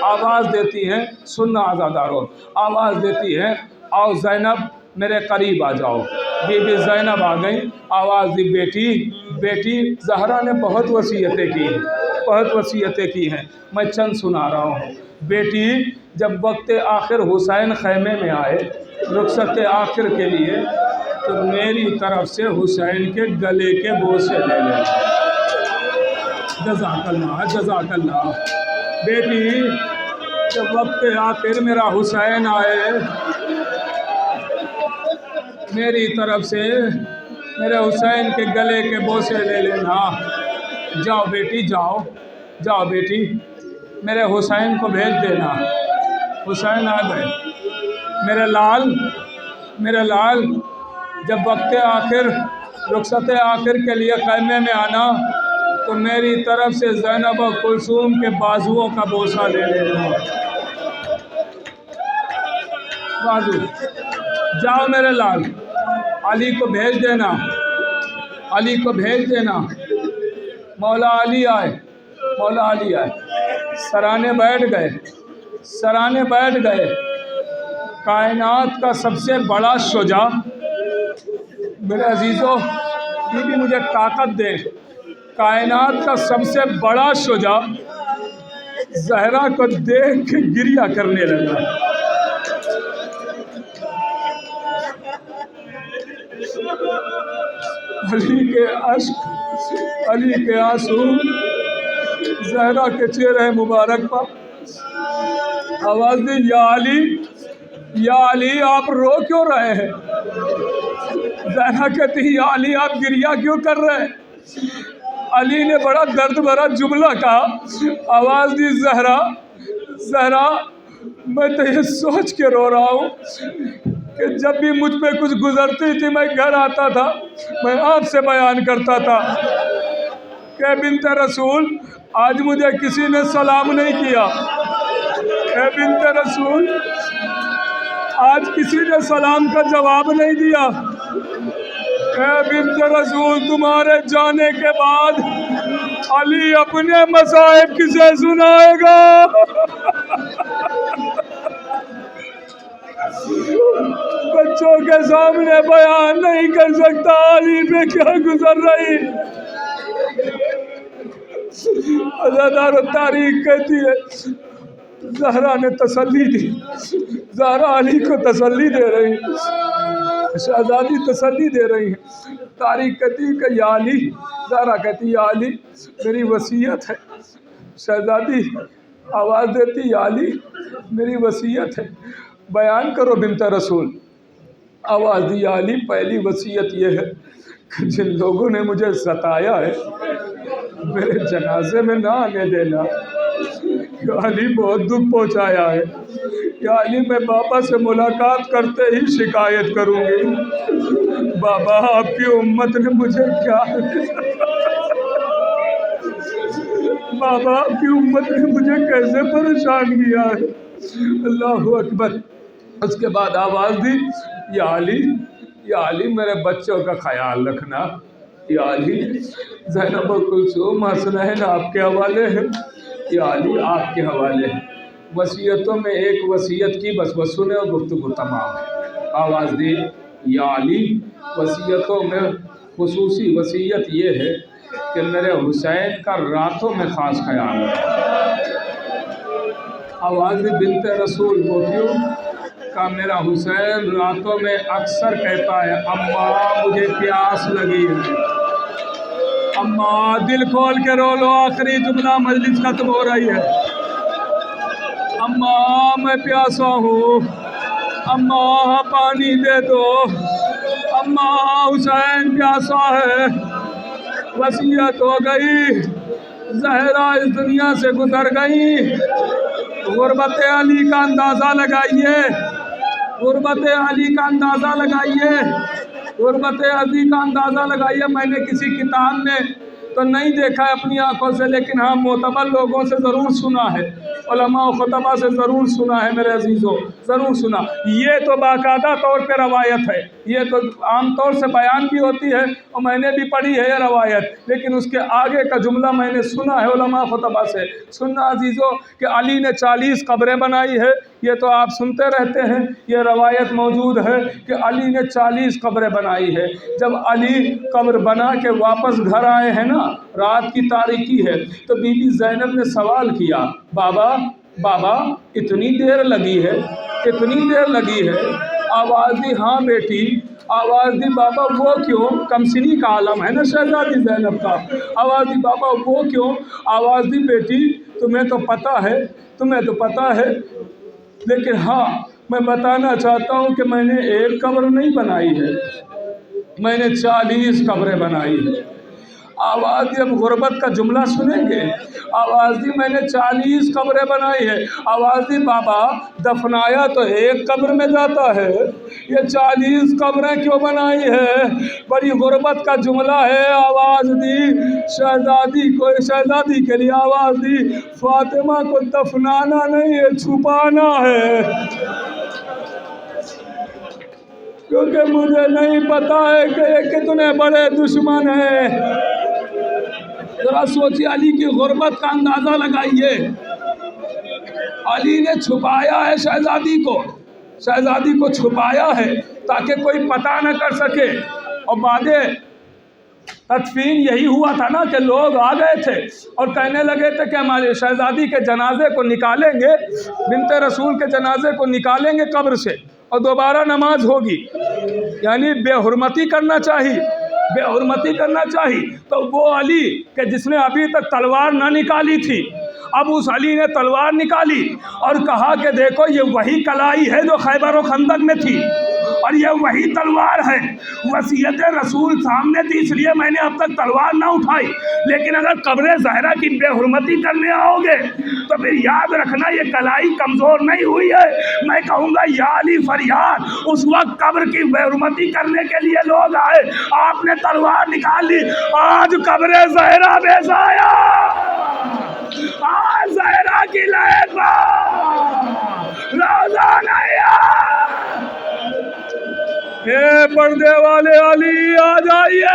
आवाज़ देती हैं। सुनना आज़ादारों, आवाज़ देती हैं, आओ ज़ैनब मेरे करीब आ जाओ। बीबी ज़ैनब आ गई, आवाज़ दी, बेटी ज़हरा ने बहुत वसीयतें की हैं, मैं चंद सुना रहा हूँ। बेटी, जब वक्त आखिर हुसैन खैमे में आए रुखसत आखिर के लिए, तो मेरी तरफ से हुसैन के गले के बोसे ले लेना। जज़ाकल्लाह। बेटी, जब वक्त आखिर मेरा हुसैन आए, मेरी तरफ से मेरे हुसैन के गले के बोसे ले लेना। जाओ बेटी, जाओ बेटी, मेरे हुसैन को भेज देना। हुसैन आ गए। मेरे लाल, जब वक्त आखिर रुखसत आखिर के लिए खैमे में आना, तो मेरी तरफ से ज़ैनब और कुलसूम के बाजुओं का बोसा ले लेना। बाजू, जाओ मेरे लाल, अली को भेज देना। मौला अली आए, सराने बैठ गए। कायनात का सबसे बड़ा शुजा, मेरे अजीज़ों, बीबी मुझे ताकत दे, कायनात का सबसे बड़ा शुजा ज़हरा को देख के गिरिया करने लगा। अली के आंसू ज़हरा के चेहरे मुबारक पर। आवाज़ दी, या अली, आप रो क्यों रहे हैं? ज़हरा कहती है या अली आप गिरिया क्यों कर रहे हैं? अली ने बड़ा दर्द भरा जुमला कहा। आवाज़ दी ज़हरा, ज़हरा मैं तो ये सोच के रो रहा हूँ कि जब भी मुझ पे कुछ गुजरती थी मैं घर आता था, मैं आपसे बयान करता था कि बिन्ते रसूल आज मुझे किसी ने सलाम नहीं किया। बिन्ते रसूल आज किसी ने सलाम का जवाब नहीं दिया। बिन्ते रसूल तुम्हारे जाने के बाद अली अपने मसाइब किसे सुनाएगा? बच्चों के सामने बयान नहीं कर सकता अली पे क्या गुजर रही। अज़ादार तारीख कहती है ज़हरा ने तसल्ली दी। ज़हरा अली को तसल्ली दे रही, शहजादी तसल्ली दे रही है। तारीख कहती है कि या अली, ज़हरा कहती या अली मेरी वसीयत है। शहजादी आवाज़ देती या अली मेरी वसीयत है, बयान करो बिन्ते रसूल। आवाज़ दी या अली पहली वसीयत ये है कि जिन लोगों ने मुझे सताया है मेरे जनाजे में ना आने देना। या अली बहुत दुख पहुंचाया है। या अली मैं बाबा से मुलाकात करते ही शिकायत करूंगी, बाबा आपकी उम्मत ने मुझे क्या बाबा आपकी उम्मत ने मुझे कैसे परेशान किया है। अल्लाहु अकबर। उसके बाद आवाज़ दी या अली मेरे बच्चों का ख्याल रखना। या अली ज़ैनब और कुलसूम हसनैन आपके हवाले हैं। या अली आपके हवाले हैं। वसीयतों में एक वसीयत की बस वो सुने और गुफ्तगू तमाम है। आवाज़ दी या अली वसीयतों में खुसूसी वसीयत ये है कि मेरे हुसैन का रातों में ख़ास ख्याल रखें। आवाज़ दी बिन्ते रसूल वो क्यों? का मेरा हुसैन रातों में अक्सर कहता है अम्मा मुझे प्यास लगी है। अम्मा दिल खोल के रो लो, आखिरी जुमला मजलिस खत्म हो रही है। अम्मा मैं प्यासा हूँ, अम्मा पानी दे दो, अम्मा हुसैन प्यासा है। वसीयत हो गई, ज़हरा इस दुनिया से गुजर गई। गुरबत अली का अंदाज़ा लगाइए, गुरबत अली का अंदाज़ा लगाइए, गुरबत अली का अंदाज़ा लगाइए। मैंने किसी किताब में तो नहीं देखा है अपनी आंखों से, लेकिन हाँ मोतबर लोगों से ज़रूर सुना है, उलमा और खुतबा से ज़रूर सुना है मेरे अजीज़ों, ज़रूर सुना। ये तो बाकायदा तौर पे रवायत है, ये तो आम तौर से बयान भी होती है और मैंने भी पढ़ी है ये रवायत, लेकिन उसके आगे का जुमला मैंने सुना है उलमा खुतबा से। सुनना अजीज़ों कि अली ने 40 कब्रें बनाई है, ये तो आप सुनते रहते हैं, ये रवायत मौजूद है कि अली ने 40 कब्रें बनाई है। जब अली कब्र बना के वापस घर आए हैं ना, रात की तारीकी है, तो बीबी ज़ैनब ने सवाल किया बाबा इतनी देर लगी है, इतनी देर लगी है? आवाज़ दी हाँ बेटी। आवाज़ दी बाबा वो क्यों? कमसिनी का आलम है ना शहजादी ज़ैनब का। आवाज़ दी बाबा वो क्यों? आवाज़ दी बेटी तुम्हें तो पता है, तुम्हें तो पता है, लेकिन हाँ मैं बताना चाहता हूँ कि मैंने एक कब्र नहीं बनाई है, मैंने 40 कब्रें बनाई है। आवाज़ दी अब गुरबत का जुमला सुनेंगे। आवाज़ दी मैंने 40 कब्रें बनाई है। आवाज़ दी बाबा दफनाया तो एक कब्र में जाता है, ये 40 कब्रें क्यों बनाई है? बड़ी गुरबत का जुमला है। आवाज़ दी शहजादी के लिए आवाज़ दी फातिमा को दफनाना नहीं है, छुपाना है, क्योंकि मुझे नहीं पता है कि ये कितने बड़े दुश्मन हैं। जरा सोचिए, अली की गुर्बत का अंदाज़ा लगाइए। अली ने छुपाया है शहजादी को छुपाया है ताकि कोई पता न कर सके। और बादे तदफीन यही हुआ था ना कि लोग आ गए थे और कहने लगे थे कि हमारे शहजादी के जनाजे को निकालेंगे, बिन्ते रसूल के जनाजे को निकालेंगे कब्र से और दोबारा नमाज होगी, यानी बेहुरमती करना चाहिए, बेहुरमती करना चाहिए। तो वो अली के जिसने अभी तक तलवार ना निकाली थी, अब उस अली ने तलवार निकाली और कहा कि देखो ये वही कलाई है जो खैबर और खंदक में थी। और ये वही तलवार है, वसीयत रसूल सामने थी इसलिए मैंने अब तक तलवार ना उठाई। लेकिन अगर कब्र ज़हरा की बेहुरमती करने आओगे तो फिर याद रखना ये कलाई कमज़ोर नहीं हुई है। मैं कहूँगा या अली फरियाद, उस वक्त कब्र की बेहुरमती करने के लिए लोग आए, आपने तलवार निकाल ली। आज कब्र ज़हरा बेसाया, आज ज़हरा की लहर रोज़ा नहीं है। पर्दे वाले अली आ जाइए।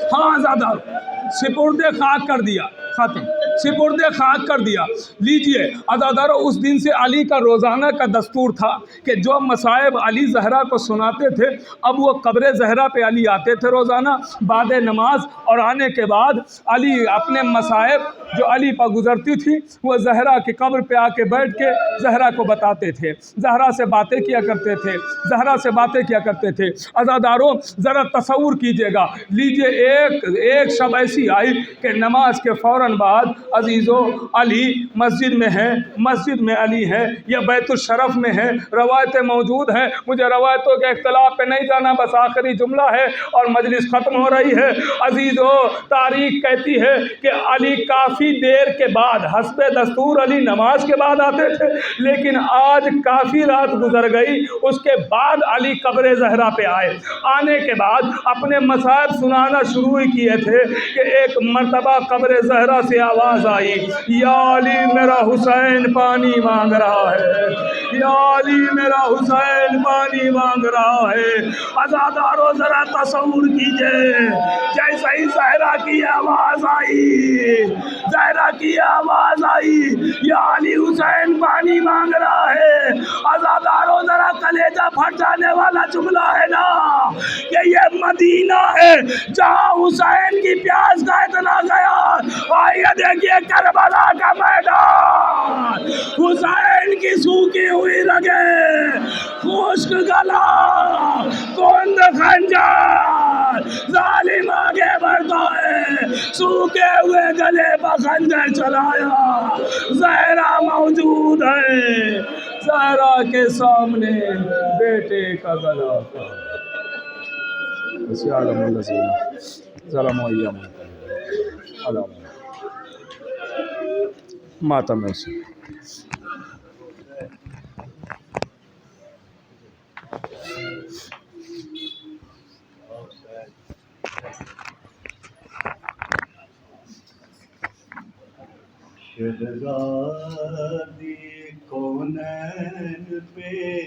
हाँ ज़्यादा सिपुर्दे खाक कर दिया, खाते सिपुर्दे खाक कर दिया। लीजिए अज़ादारो, उस दिन से अली का रोज़ाना का दस्तूर था कि जो मसाइब अली ज़हरा को सुनाते थे, अब वो कब्र ज़हरा पे अली आते थे रोज़ाना बाद नमाज, और आने के बाद अली अपने मसाइब जो अली पर गुज़रती थी वो ज़हरा की कब्र पे आके बैठ के ज़हरा को बताते थे, ज़हरा से बातें किया करते थे, ज़हरा से बातें किया करते थे। अज़ादारों ज़रा तसव्वुर कीजिएगा। लीजिए एक शब ऐसी आई कि नमाज के फ़ौरन बाद अजीज़ों अली मस्जिद में है, मस्जिद में अली है या बैतुल शरफ में है, रवायतें मौजूद हैं। मुझे रवायतों के इख्तलाफ पे नहीं जाना, बस आखिरी जुमला है और मजलिस ख़त्म हो रही है। अजीज़ों तारीख़ कहती है कि अली काफ़ी देर के बाद, हस्बे दस्तूर अली नमाज के बाद आते थे, लेकिन आज काफ़ी रात गुजर गई, उसके बाद अली कब्र ज़हरा पे आए। आने के बाद अपने मसाइब सुनाना शुरू ही किए थे कि एक मर्तबा कब्र ज़हरा से आवाज़ आई, या अली मेरा हुसैन पानी मांग रहा है, या अली मेरा हुसैन पानी मांग रहा है। अज़ादारों ज़रा तसव्वुर कीजिए, जैसे ही ज़हरा की आवाज़ आई, ज़हरा की आवाज़ आई, या अली हुसैन पानी मांग रहा है। अज़ादारों ज़रा कलेजा फट जाने वाला जुमला है ना कि ये मदीना है जहाँ हुसैन की प्यास का इतना गया। आइए देखिए करबला का मैदान, हुसैन की सूखी हुई रगे, खुश्क गला, कुंद खंजर, जालिम आगे बढ़ता है, सूखे हुए गले पर खंजर चलाया। ज़हरा मौजूद है, ज़हरा के सामने बेटे का गला मातम ऐसे। शहज़ादी कौनैन पे